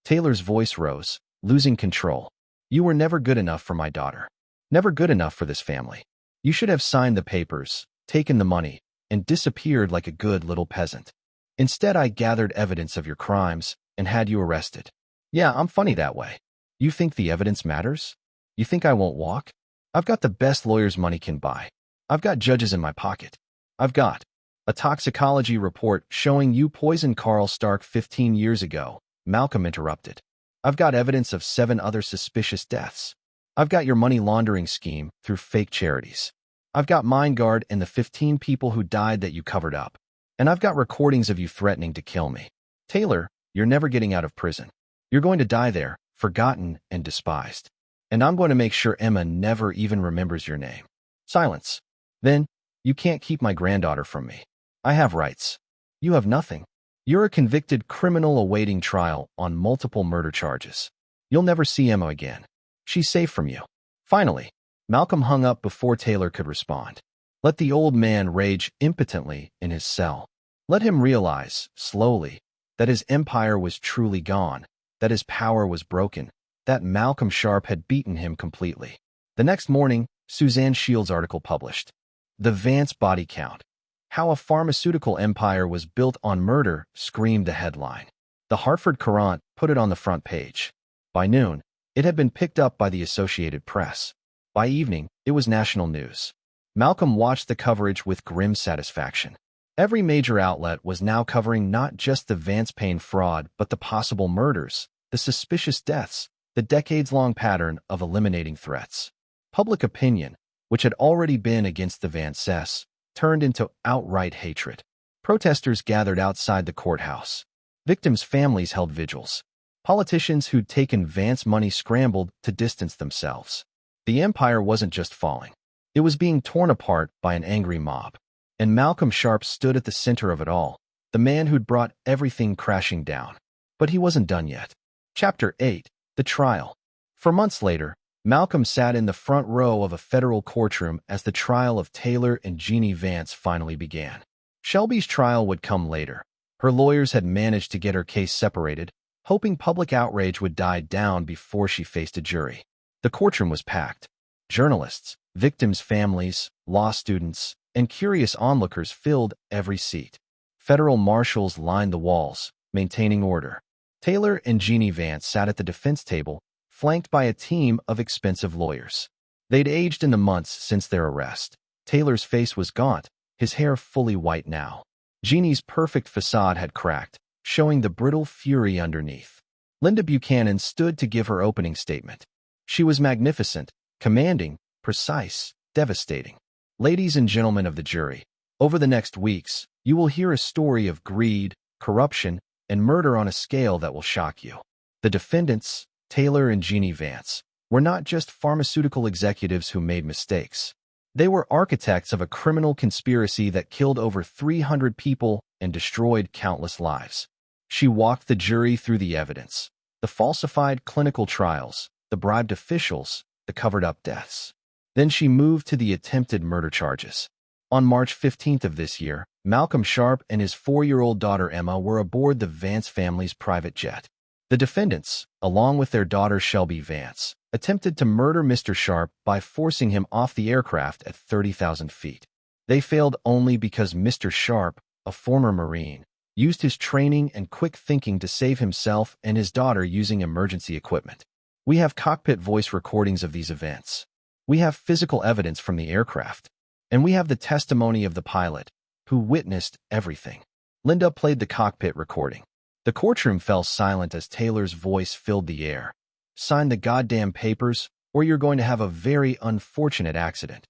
A: Taylor's voice rose, losing control. You were never good enough for my daughter. Never good enough for this family. You should have signed the papers, taken the money, and disappeared like a good little peasant. Instead, I gathered evidence of your crimes and had you arrested. Yeah, I'm funny that way. You think the evidence matters? You think I won't walk? I've got the best lawyers money can buy. I've got judges in my pocket. I've got a toxicology report showing you poisoned Carl Stark 15 years ago. Malcolm interrupted. I've got evidence of 7 other suspicious deaths. I've got your money laundering scheme through fake charities. I've got MindGuard and the 15 people who died that you covered up. And I've got recordings of you threatening to kill me. Taylor, you're never getting out of prison. You're going to die there, forgotten and despised. And I'm going to make sure Emma never even remembers your name. Silence. Then, you can't keep my granddaughter from me. I have rights. You have nothing. You're a convicted criminal awaiting trial on multiple murder charges. You'll never see Emma again. She's safe from you. Finally, Malcolm hung up before Taylor could respond. Let the old man rage impotently in his cell. Let him realize, slowly, that his empire was truly gone, that his power was broken, that Malcolm Sharp had beaten him completely. The next morning, Suzanne Shields' article published. The Vance Body Count. How a Pharmaceutical Empire Was Built on Murder, screamed the headline. The Hartford Courant put it on the front page. By noon, it had been picked up by the Associated Press. By evening, it was national news. Malcolm watched the coverage with grim satisfaction. Every major outlet was now covering not just the Vance Payne fraud, but the possible murders, the suspicious deaths, the decades-long pattern of eliminating threats. Public opinion, which had already been against the Vances, turned into outright hatred. Protesters gathered outside the courthouse. Victims' families held vigils. Politicians who'd taken Vance money scrambled to distance themselves. The empire wasn't just falling. It was being torn apart by an angry mob. And Malcolm Sharp stood at the center of it all, the man who'd brought everything crashing down. But he wasn't done yet. Chapter 8. The Trial. For months later, Malcolm sat in the front row of a federal courtroom as the trial of Taylor and Jeannie Vance finally began. Shelby's trial would come later. Her lawyers had managed to get her case separated, hoping public outrage would die down before she faced a jury. The courtroom was packed. Journalists, victims' families, law students, and curious onlookers filled every seat. Federal marshals lined the walls, maintaining order. Taylor and Jeannie Vance sat at the defense table, flanked by a team of expensive lawyers. They'd aged in the months since their arrest. Taylor's face was gaunt, his hair fully white now. Jeannie's perfect facade had cracked, showing the brittle fury underneath. Linda Buchanan stood to give her opening statement. She was magnificent, commanding, precise, devastating. Ladies and gentlemen of the jury, over the next weeks, you will hear a story of greed, corruption, and murder on a scale that will shock you. The defendants, Taylor and Jeannie Vance, were not just pharmaceutical executives who made mistakes. They were architects of a criminal conspiracy that killed over 300 people and destroyed countless lives. She walked the jury through the evidence, the falsified clinical trials, the bribed officials, the covered-up deaths. Then she moved to the attempted murder charges. On March 15th of this year, Malcolm Sharp and his 4-year-old daughter Emma were aboard the Vance family's private jet. The defendants, along with their daughter Shelby Vance, attempted to murder Mr. Sharp by forcing him off the aircraft at 30,000 feet. They failed only because Mr. Sharp, a former Marine, used his training and quick thinking to save himself and his daughter using emergency equipment. We have cockpit voice recordings of these events. We have physical evidence from the aircraft. And we have the testimony of the pilot, who witnessed everything. Linda played the cockpit recording. The courtroom fell silent as Taylor's voice filled the air. Sign the goddamn papers, or you're going to have a very unfortunate accident.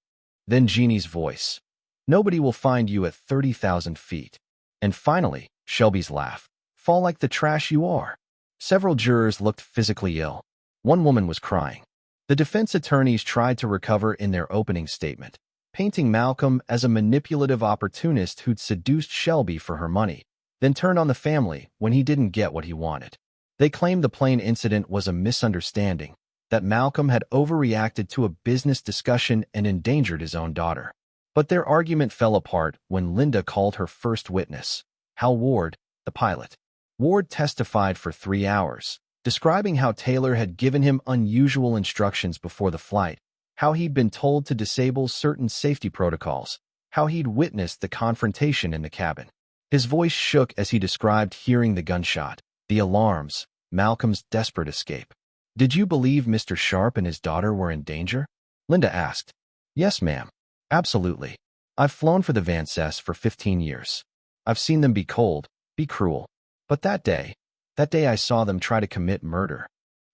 A: Then Jeannie's voice. Nobody will find you at 30,000 feet. And finally, Shelby's laugh. Fall like the trash you are. Several jurors looked physically ill. One woman was crying. The defense attorneys tried to recover in their opening statement, painting Malcolm as a manipulative opportunist who'd seduced Shelby for her money, then turned on the family when he didn't get what he wanted. They claimed the plane incident was a misunderstanding, that Malcolm had overreacted to a business discussion and endangered his own daughter. But their argument fell apart when Linda called her first witness, Hal Ward, the pilot. Ward testified for 3 hours, describing how Taylor had given him unusual instructions before the flight, how he'd been told to disable certain safety protocols, how he'd witnessed the confrontation in the cabin. His voice shook as he described hearing the gunshot, the alarms, Malcolm's desperate escape. Did you believe Mr. Sharp and his daughter were in danger? Linda asked. Yes, ma'am. Absolutely. I've flown for the Vances for 15 years. I've seen them be cold, be cruel. But that day I saw them try to commit murder.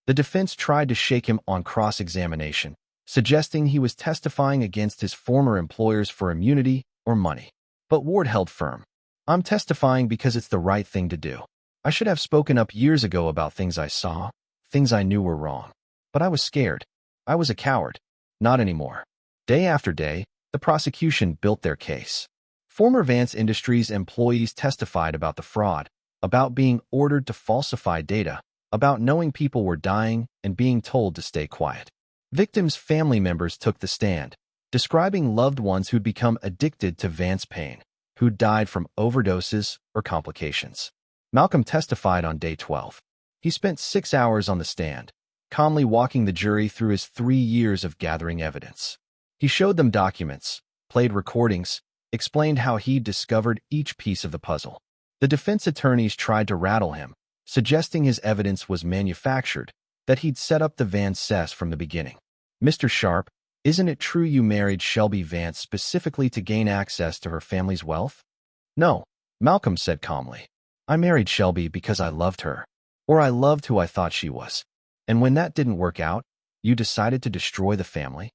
A: The defense tried to shake him on cross-examination, suggesting he was testifying against his former employers for immunity or money. But Ward held firm. I'm testifying because it's the right thing to do. I should have spoken up years ago about things I saw, things I knew were wrong. But I was scared. I was a coward. Not anymore. Day after day, the prosecution built their case. Former Vance Industries employees testified about the fraud, about being ordered to falsify data, about knowing people were dying and being told to stay quiet. Victims' family members took the stand, describing loved ones who'd become addicted to Vance Payne, who died from overdoses or complications. Malcolm testified on day 12. He spent 6 hours on the stand, calmly walking the jury through his 3 years of gathering evidence. He showed them documents, played recordings, explained how he'd discovered each piece of the puzzle. The defense attorneys tried to rattle him, suggesting his evidence was manufactured, that he'd set up the Van Cess from the beginning. "Mr. Sharp, isn't it true you married Shelby Vance specifically to gain access to her family's wealth?" "No," Malcolm said calmly. "I married Shelby because I loved her. Or I loved who I thought she was. And when that didn't work out, you decided to destroy the family?"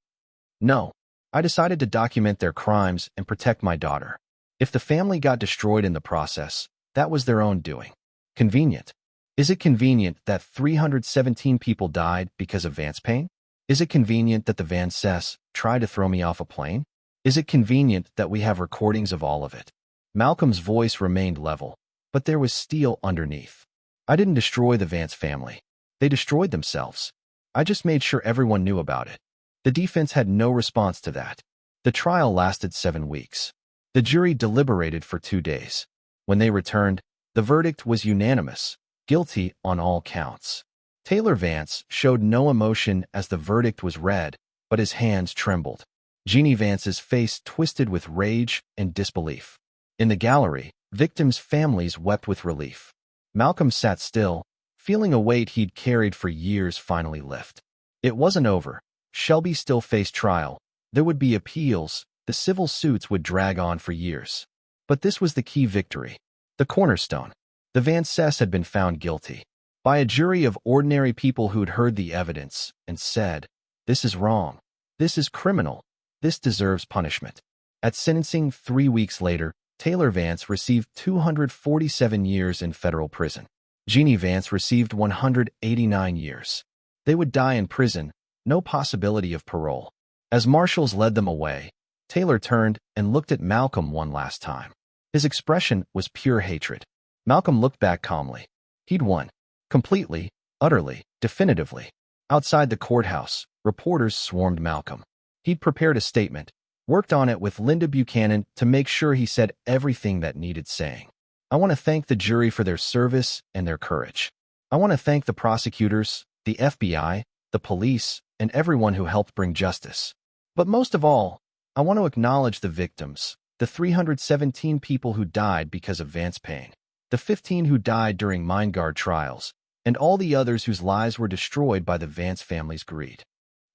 A: "No. I decided to document their crimes and protect my daughter. If the family got destroyed in the process, that was their own doing." "Convenient. Is it convenient that 317 people died because of Vance pain? Is it convenient that the Van Cess tried to throw me off a plane? Is it convenient that we have recordings of all of it?" Malcolm's voice remained level, but there was steel underneath. "I didn't destroy the Vance family. They destroyed themselves. I just made sure everyone knew about it." The defense had no response to that. The trial lasted 7 weeks. The jury deliberated for 2 days. When they returned, the verdict was unanimous, guilty on all counts. Taylor Vance showed no emotion as the verdict was read, but his hands trembled. Jeannie Vance's face twisted with rage and disbelief. In the gallery, victims' families wept with relief. Malcolm sat still, feeling a weight he'd carried for years finally lift. It wasn't over. Shelby still faced trial. There would be appeals. The civil suits would drag on for years. But this was the key victory. The cornerstone. The Van Cess had been found guilty by a jury of ordinary people who'd heard the evidence and said, "This is wrong. This is criminal. This deserves punishment." At sentencing 3 weeks later, Taylor Vance received 247 years in federal prison. Jeannie Vance received 189 years. They would die in prison, no possibility of parole. As marshals led them away, Taylor turned and looked at Malcolm one last time. His expression was pure hatred. Malcolm looked back calmly. He'd won. Completely, utterly, definitively. Outside the courthouse, reporters swarmed Malcolm. He'd prepared a statement, worked on it with Linda Buchanan to make sure he said everything that needed saying. "I want to thank the jury for their service and their courage. I want to thank the prosecutors, the FBI, the police, and everyone who helped bring justice. But most of all, I want to acknowledge the victims, the 317 people who died because of Vance pain, the 15 who died during Guard trials, and all the others whose lives were destroyed by the Vance family's greed."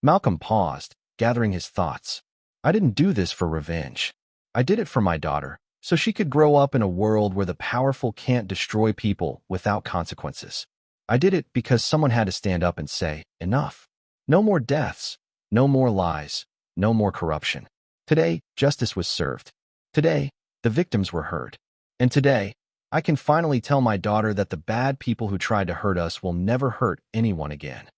A: Malcolm paused, gathering his thoughts. "I didn't do this for revenge. I did it for my daughter, so she could grow up in a world where the powerful can't destroy people without consequences. I did it because someone had to stand up and say, enough. No more deaths, no more lies, no more corruption. Today, justice was served. Today, the victims were heard. And today, I can finally tell my daughter that the bad people who tried to hurt us will never hurt anyone again."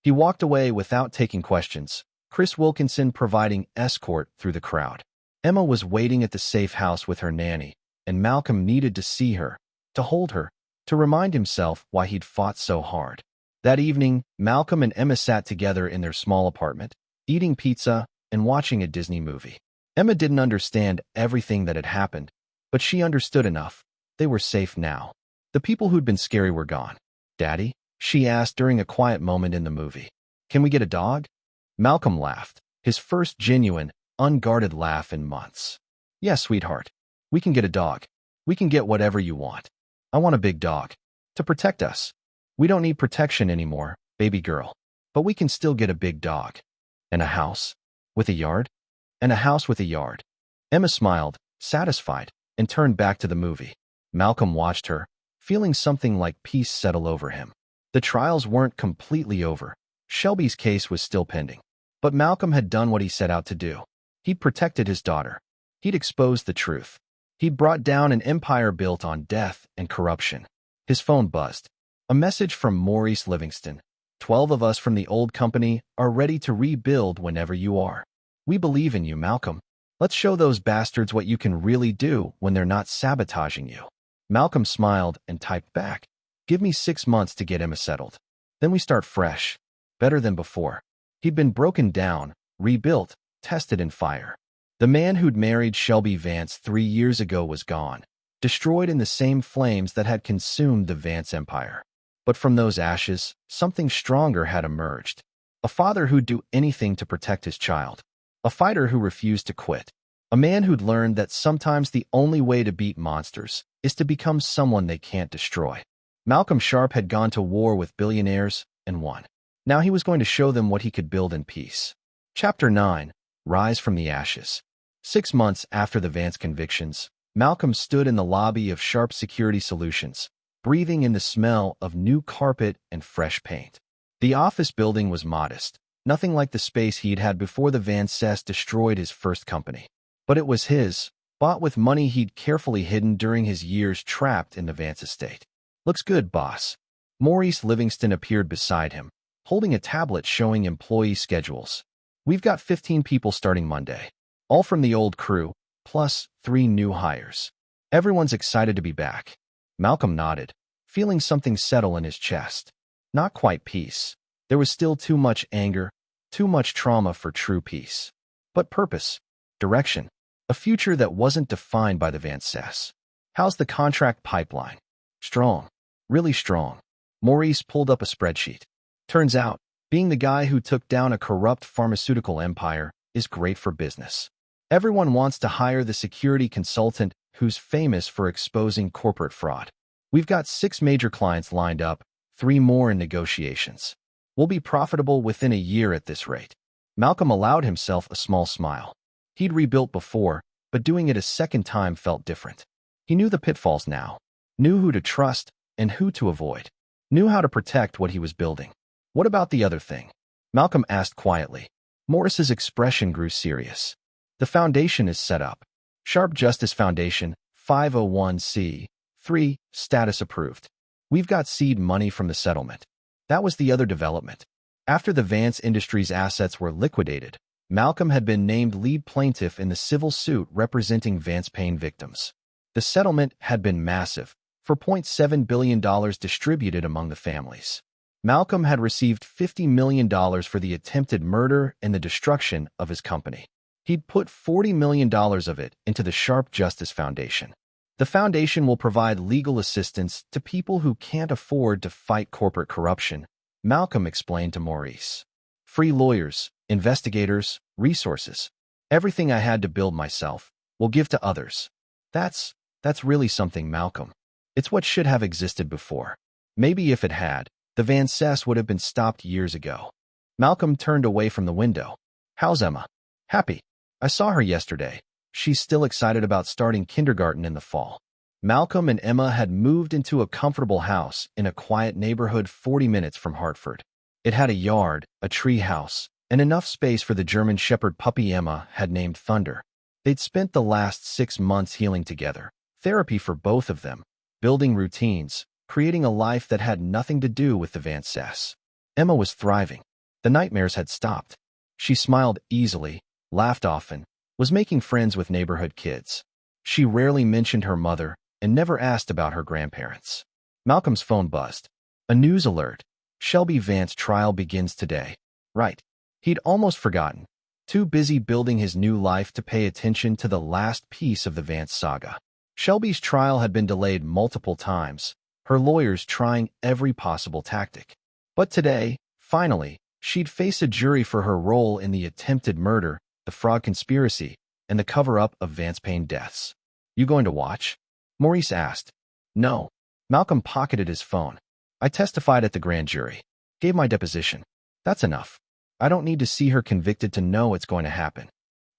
A: He walked away without taking questions, Chris Wilkinson providing escort through the crowd. Emma was waiting at the safe house with her nanny, and Malcolm needed to see her, to hold her, to remind himself why he'd fought so hard. That evening, Malcolm and Emma sat together in their small apartment, eating pizza and watching a Disney movie. Emma didn't understand everything that had happened, but she understood enough. They were safe now. The people who'd been scary were gone. "Daddy?" she asked during a quiet moment in the movie. "Can we get a dog?" Malcolm laughed, his first genuine, unguarded laugh in months. "Yes, sweetheart. We can get a dog. We can get whatever you want. I want a big dog. To protect us. We don't need protection anymore, baby girl. But we can still get a big dog. And a house? With a yard? And a house with a yard." Emma smiled, satisfied, and turned back to the movie. Malcolm watched her, feeling something like peace settle over him. The trials weren't completely over. Shelby's case was still pending. But Malcolm had done what he set out to do. He'd protected his daughter. He'd exposed the truth. He'd brought down an empire built on death and corruption. His phone buzzed. A message from Maurice Livingston. 12 of us from the old company are ready to rebuild whenever you are. We believe in you, Malcolm. Let's show those bastards what you can really do when they're not sabotaging you." Malcolm smiled and typed back. "Give me 6 months to get Emma settled. Then we start fresh. Better than before." He'd been broken down, rebuilt, tested in fire. The man who'd married Shelby Vance 3 years ago was gone. destroyed in the same flames that had consumed the Vance empire. But from those ashes, something stronger had emerged. A father who'd do anything to protect his child. A fighter who refused to quit. A man who'd learned that sometimes the only way to beat monsters is to become someone they can't destroy. Malcolm Sharp had gone to war with billionaires and won. Now he was going to show them what he could build in peace. Chapter 9. Rise from the Ashes. 6 months after the Vance convictions, Malcolm stood in the lobby of Sharp Security Solutions, breathing in the smell of new carpet and fresh paint. The office building was modest, nothing like the space he'd had before the Vances destroyed his first company. But it was his, bought with money he'd carefully hidden during his years trapped in the Vance estate. "Looks good, boss." Maurice Livingston appeared beside him, holding a tablet showing employee schedules. "We've got 15 people starting Monday, all from the old crew, plus 3 new hires. Everyone's excited to be back." Malcolm nodded, feeling something settle in his chest. Not quite peace. There was still too much anger, too much trauma for true peace. But purpose, direction, a future that wasn't defined by the Vances. "How's the contract pipeline?" "Strong. Really strong." Maurice pulled up a spreadsheet. "Turns out, being the guy who took down a corrupt pharmaceutical empire is great for business. Everyone wants to hire the security consultant who's famous for exposing corporate fraud. We've got 6 major clients lined up, 3 more in negotiations. We'll be profitable within a year at this rate." Malcolm allowed himself a small smile. He'd rebuilt before, but doing it a second time felt different. He knew the pitfalls now, knew who to trust and who to avoid, knew how to protect what he was building. "What about the other thing?" Malcolm asked quietly. Morris's expression grew serious. "The foundation is set up. Sharp Justice Foundation, 501c3, status approved. We've got seed money from the settlement." That was the other development. After the Vance Industries assets were liquidated, Malcolm had been named lead plaintiff in the civil suit representing Vance pain victims. The settlement had been massive, $4.7 billion distributed among the families. Malcolm had received $50 million for the attempted murder and the destruction of his company. He'd put $40 million of it into the Sharp Justice Foundation. "The foundation will provide legal assistance to people who can't afford to fight corporate corruption," Malcolm explained to Maurice. "Free lawyers, investigators, resources. Everything I had to build myself, will give to others." That's really something, Malcolm. It's what should have existed before. Maybe if it had, the Vances would have been stopped years ago. Malcolm turned away from the window. "How's Emma?" "Happy. I saw her yesterday. She's still excited about starting kindergarten in the fall." Malcolm and Emma had moved into a comfortable house in a quiet neighborhood 40 minutes from Hartford. It had a yard, a tree house, and enough space for the German Shepherd puppy Emma had named Thunder. They'd spent the last 6 months healing together, therapy for both of them, building routines, creating a life that had nothing to do with the Vances. Emma was thriving. The nightmares had stopped. She smiled easily, laughed often, was making friends with neighborhood kids. She rarely mentioned her mother and never asked about her grandparents. Malcolm's phone buzzed. A news alert. Shelby Vance trial begins today. Right. He'd almost forgotten, too busy building his new life to pay attention to the last piece of the Vance saga. Shelby's trial had been delayed multiple times, her lawyers trying every possible tactic. But today, finally, she'd face a jury for her role in the attempted murder, the fraud conspiracy, and the cover-up of Vance Payne deaths. "You going to watch?" Maurice asked. "No." Malcolm pocketed his phone. "I testified at the grand jury. Gave my deposition. That's enough. I don't need to see her convicted to know it's going to happen."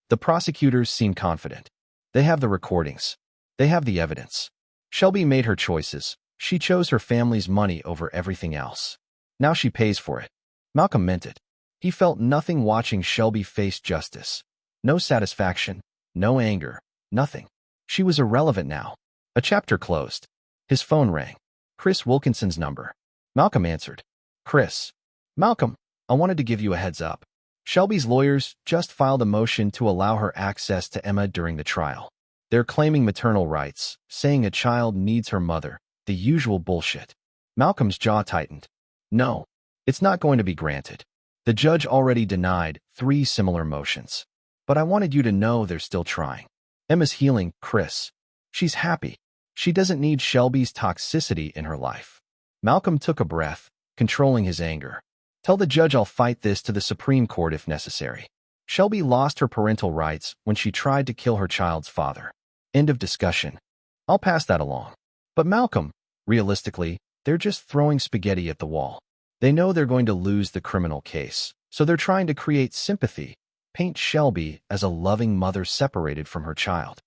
A: The prosecutors seemed confident. They have the recordings. They have the evidence. Shelby made her choices. She chose her family's money over everything else. Now she pays for it. Malcolm meant it. He felt nothing watching Shelby face justice. No satisfaction, no anger, nothing. She was irrelevant now. A chapter closed. His phone rang. Chris Wilkinson's number. Malcolm answered. "Chris." "Malcolm, I wanted to give you a heads up. Shelby's lawyers just filed a motion to allow her access to Emma during the trial. They're claiming maternal rights, saying a child needs her mother, the usual bullshit." Malcolm's jaw tightened. "No, it's not going to be granted. The judge already denied 3 similar motions. But I wanted you to know they're still trying. Emma's healing, Chris. She's happy. She doesn't need Shelby's toxicity in her life. Malcolm took a breath, controlling his anger. Tell the judge I'll fight this to the Supreme Court if necessary. Shelby lost her parental rights when she tried to kill her child's father. End of discussion. I'll pass that along. But Malcolm, realistically, they're just throwing spaghetti at the wall. They know they're going to lose the criminal case, so they're trying to create sympathy, paint Shelby as a loving mother separated from her child.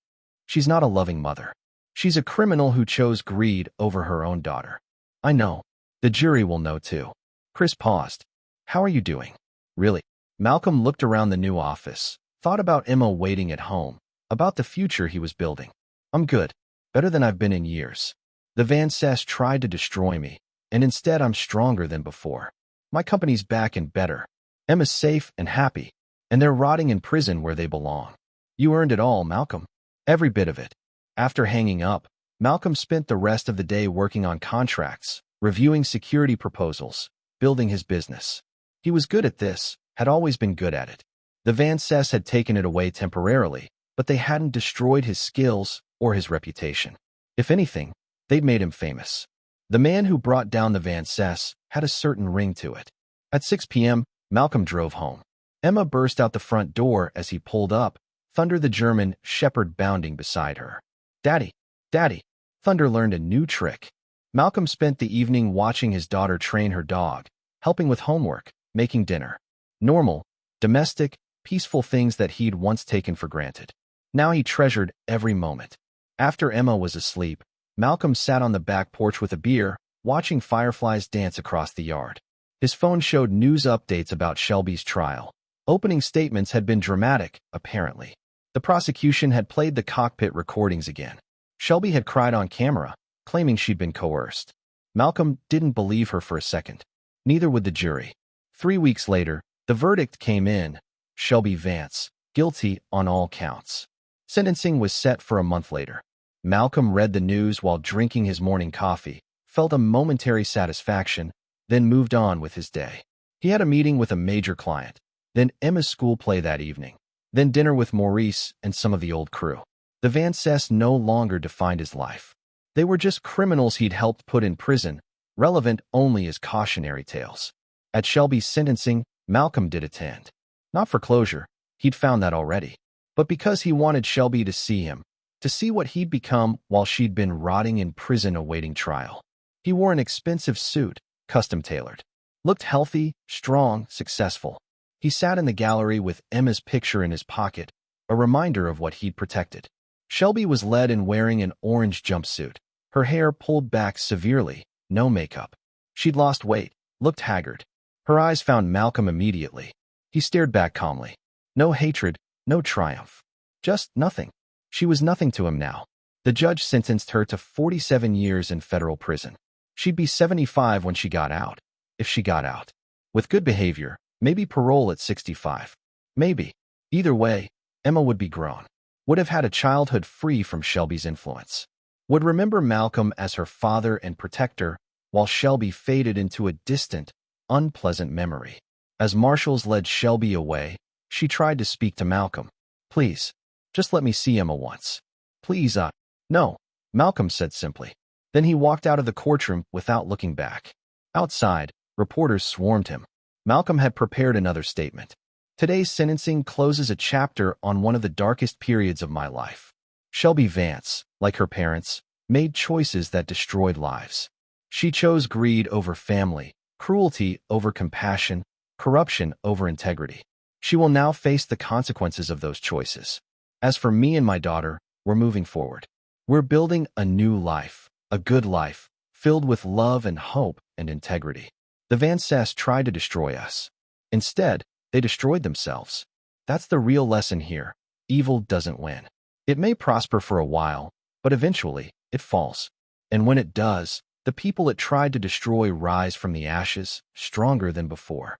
A: She's not a loving mother. She's a criminal who chose greed over her own daughter. I know. The jury will know too. Chris paused. How are you doing? Really? Malcolm looked around the new office, thought about Emma waiting at home, about the future he was building. I'm good. Better than I've been in years. The Van Cess tried to destroy me, and instead I'm stronger than before. My company's back and better. Emma's safe and happy, and they're rotting in prison where they belong. You earned it all, Malcolm. Every bit of it. After hanging up, Malcolm spent the rest of the day working on contracts, reviewing security proposals, building his business. He was good at this, had always been good at it. The Van Cess had taken it away temporarily, but they hadn't destroyed his skills or his reputation. If anything, they'd made him famous. The man who brought down the Van Cess had a certain ring to it. At 6 p.m., Malcolm drove home. Emma burst out the front door as he pulled up, Thunder the German shepherd bounding beside her. Daddy, Daddy. Thunder learned a new trick. Malcolm spent the evening watching his daughter train her dog, helping with homework, making dinner. Normal, domestic, peaceful things that he'd once taken for granted. Now he treasured every moment. After Emma was asleep, Malcolm sat on the back porch with a beer, watching fireflies dance across the yard. His phone showed news updates about Shelby's trial. Opening statements had been dramatic, apparently. The prosecution had played the Cockpit recordings again. Shelby had cried on camera, claiming she'd been coerced. Malcolm didn't believe her for a second. Neither would the jury. 3 weeks later, the verdict came in. Shelby Vance, guilty on all counts. Sentencing was set for a month later. Malcolm read the news while drinking his morning coffee, felt a momentary satisfaction, then moved on with his day. He had a meeting with a major client, then Emma's school play that evening, then dinner with Maurice and some of the old crew. The Van Cess no longer defined his life. They were just criminals he'd helped put in prison, relevant only as cautionary tales. At Shelby's sentencing, Malcolm did attend. Not for closure, he'd found that already, but because he wanted Shelby to see him, to see what he'd become while she'd been rotting in prison awaiting trial. He wore an expensive suit, custom-tailored. Looked healthy, strong, successful. He sat in the gallery with Emma's picture in his pocket, a reminder of what he'd protected. Shelby was led in wearing an orange jumpsuit, her hair pulled back severely, no makeup. She'd lost weight, looked haggard. Her eyes found Malcolm immediately. He stared back calmly. No hatred, no triumph. Just nothing. She was nothing to him now. The judge sentenced her to 47 years in federal prison. She'd be 75 when she got out, if she got out. With good behavior, maybe parole at 65. Maybe. Either way, Emma would be grown. Would have had a childhood free from Shelby's influence. Would remember Malcolm as her father and protector, while Shelby faded into a distant, unpleasant memory. As marshals led Shelby away, she tried to speak to Malcolm. Please, just let me see Emma once. Please, no, Malcolm said simply. Then he walked out of the courtroom without looking back. Outside, reporters swarmed him. Malcolm had prepared another statement. Today's sentencing closes a chapter on one of the darkest periods of my life. Shelby Vance, like her parents, made choices that destroyed lives. She chose greed over family, cruelty over compassion, corruption over integrity. She will now face the consequences of those choices. As for me and my daughter, we're moving forward. We're building a new life, a good life, filled with love and hope and integrity. The Van Cess tried to destroy us. Instead, they destroyed themselves. That's the real lesson here. Evil doesn't win. It may prosper for a while, but eventually, it falls. And when it does, the people it tried to destroy rise from the ashes, stronger than before.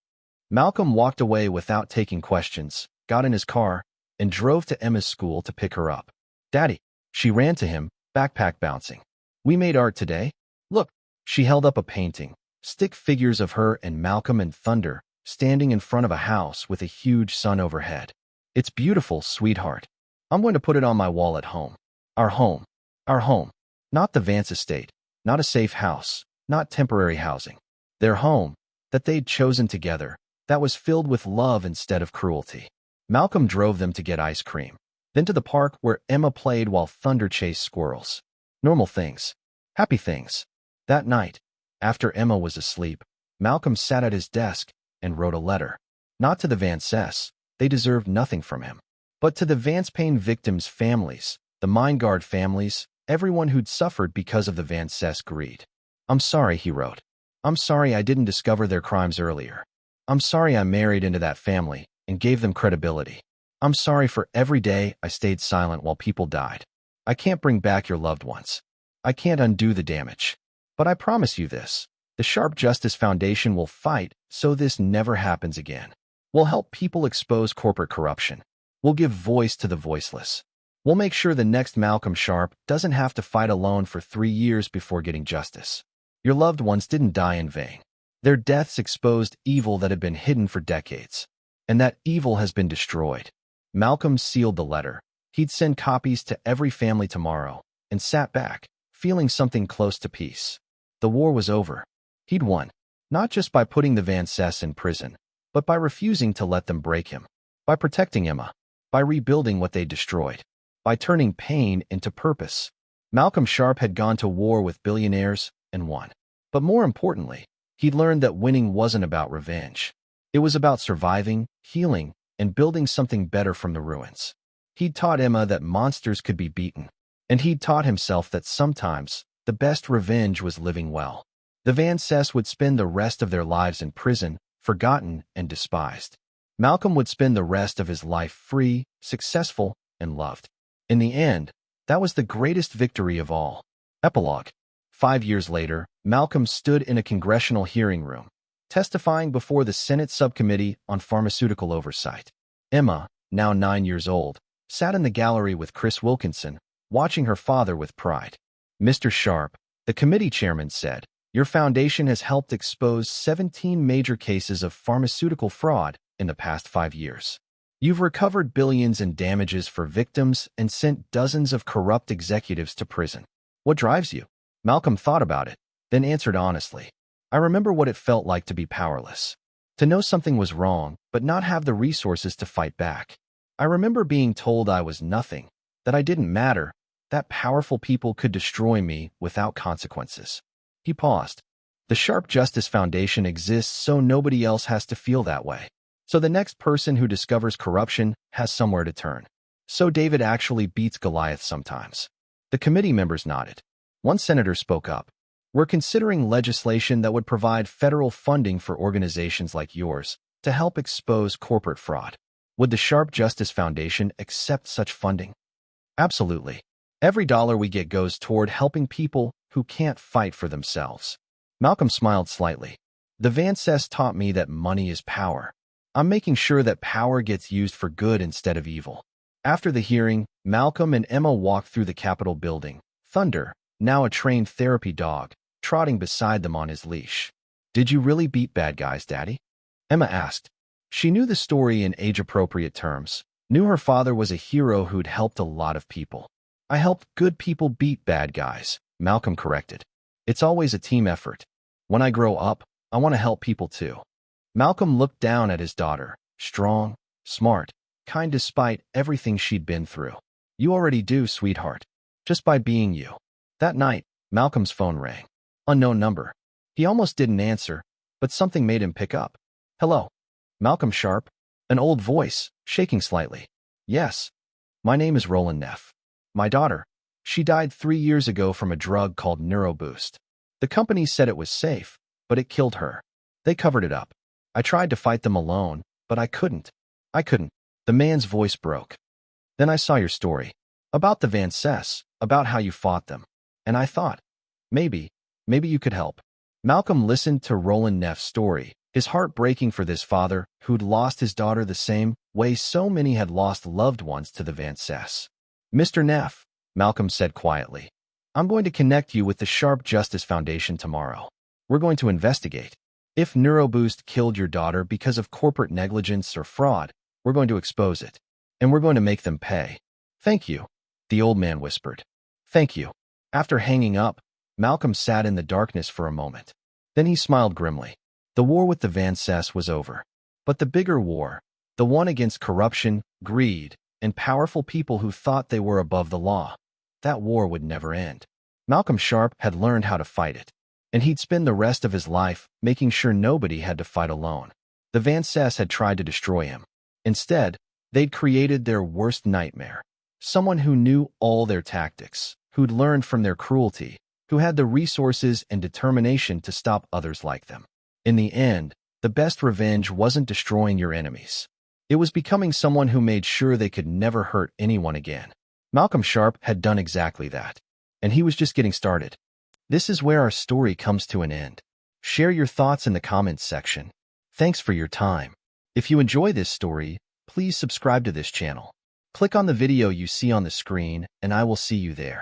A: Malcolm walked away without taking questions, got in his car, and drove to Emma's school to pick her up. Daddy, she ran to him, backpack bouncing. We made art today. Look, she held up a painting, stick figures of her and Malcolm and Thunder, standing in front of a house with a huge sun overhead. It's beautiful, sweetheart. I'm going to put it on my wall at home. Our home. Our home. Not the Vance estate, not a safe house, not temporary housing. Their home, that they'd chosen together, that was filled with love instead of cruelty. Malcolm drove them to get ice cream, then to the park where Emma played while Thunder chased squirrels. Normal things. Happy things. That night, after Emma was asleep, Malcolm sat at his desk and wrote a letter. Not to the Vances, they deserved nothing from him, but to the Vance pain victims' families, the Minegard families, everyone who'd suffered because of the Vances greed. I'm sorry, he wrote. I'm sorry I didn't discover their crimes earlier. I'm sorry I married into that family and gave them credibility. I'm sorry for every day I stayed silent while people died. I can't bring back your loved ones. I can't undo the damage. But I promise you this. The Sharp Justice Foundation will fight so this never happens again. We'll help people expose corporate corruption. We'll give voice to the voiceless. We'll make sure the next Malcolm Sharp doesn't have to fight alone for 3 years before getting justice. Your loved ones didn't die in vain. Their deaths exposed evil that had been hidden for decades. And that evil has been destroyed. Malcolm sealed the letter. He'd send copies to every family tomorrow, and sat back, feeling something close to peace. The war was over. He'd won, not just by putting the Vances in prison, but by refusing to let them break him, by protecting Emma, by rebuilding what they destroyed, by turning pain into purpose. Malcolm Sharp had gone to war with billionaires and won. But more importantly, he'd learned that winning wasn't about revenge. It was about surviving, healing, and building something better from the ruins. He'd taught Emma that monsters could be beaten, and he'd taught himself that sometimes the best revenge was living well. The Vances would spend the rest of their lives in prison, forgotten and despised. Malcolm would spend the rest of his life free, successful, and loved. In the end, that was the greatest victory of all. Epilogue. 5 years later, Malcolm stood in a congressional hearing room, testifying before the Senate Subcommittee on Pharmaceutical Oversight. Emma, now 9 years old, sat in the gallery with Chris Wilkinson, watching her father with pride. Mr. Sharp, the committee chairman said, your foundation has helped expose 17 major cases of pharmaceutical fraud in the past 5 years. You've recovered billions in damages for victims and sent dozens of corrupt executives to prison. What drives you? Malcolm thought about it, then answered honestly. I remember what it felt like to be powerless. To know something was wrong, but not have the resources to fight back. I remember being told I was nothing, that I didn't matter, that powerful people could destroy me without consequences. He paused. The Sharp Justice Foundation exists so nobody else has to feel that way. So the next person who discovers corruption has somewhere to turn. So David actually beats Goliath sometimes. The committee members nodded. One senator spoke up. We're considering legislation that would provide federal funding for organizations like yours to help expose corporate fraud. Would the Sharp Justice Foundation accept such funding? Absolutely. Every dollar we get goes toward helping people who can't fight for themselves. Malcolm smiled slightly. The Vances taught me that money is power. I'm making sure that power gets used for good instead of evil. After the hearing, Malcolm and Emma walked through the Capitol building, Thunder, now a trained therapy dog, trotting beside them on his leash. Did you really beat bad guys, Daddy? Emma asked. She knew the story in age-appropriate terms, knew her father was a hero who'd helped a lot of people. I helped good people beat bad guys, Malcolm corrected. It's always a team effort. When I grow up, I want to help people too. Malcolm looked down at his daughter, strong, smart, kind despite everything she'd been through. You already do, sweetheart. Just by being you. That night, Malcolm's phone rang. Unknown number. He almost didn't answer, but something made him pick up. Hello. Malcolm Sharp? An old voice, shaking slightly. Yes. My name is Roland Neff. My daughter. She died 3 years ago from a drug called NeuroBoost. The company said it was safe, but it killed her. They covered it up. I tried to fight them alone, but I couldn't. The man's voice broke. Then I saw your story. About the Vances, about how you fought them. And I thought, maybe you could help. Malcolm listened to Roland Neff's story, his heart breaking for this father who'd lost his daughter the same way so many had lost loved ones to the Vances. Mr. Neff, Malcolm said quietly, I'm going to connect you with the Sharp Justice Foundation tomorrow. We're going to investigate. If NeuroBoost killed your daughter because of corporate negligence or fraud, we're going to expose it. And we're going to make them pay. Thank you, the old man whispered. Thank you. After hanging up, Malcolm sat in the darkness for a moment. Then he smiled grimly. The war with the Van Cess was over. But the bigger war, the one against corruption, greed, and powerful people who thought they were above the law, that war would never end. Malcolm Sharp had learned how to fight it, and he'd spend the rest of his life making sure nobody had to fight alone. The Van Cess had tried to destroy him. Instead, they'd created their worst nightmare. Someone who knew all their tactics, who'd learned from their cruelty, who had the resources and determination to stop others like them. In the end, the best revenge wasn't destroying your enemies. It was becoming someone who made sure they could never hurt anyone again. Malcolm Sharp had done exactly that, and he was just getting started. This is where our story comes to an end. Share your thoughts in the comments section. Thanks for your time. If you enjoy this story, please subscribe to this channel. Click on the video you see on the screen, and I will see you there.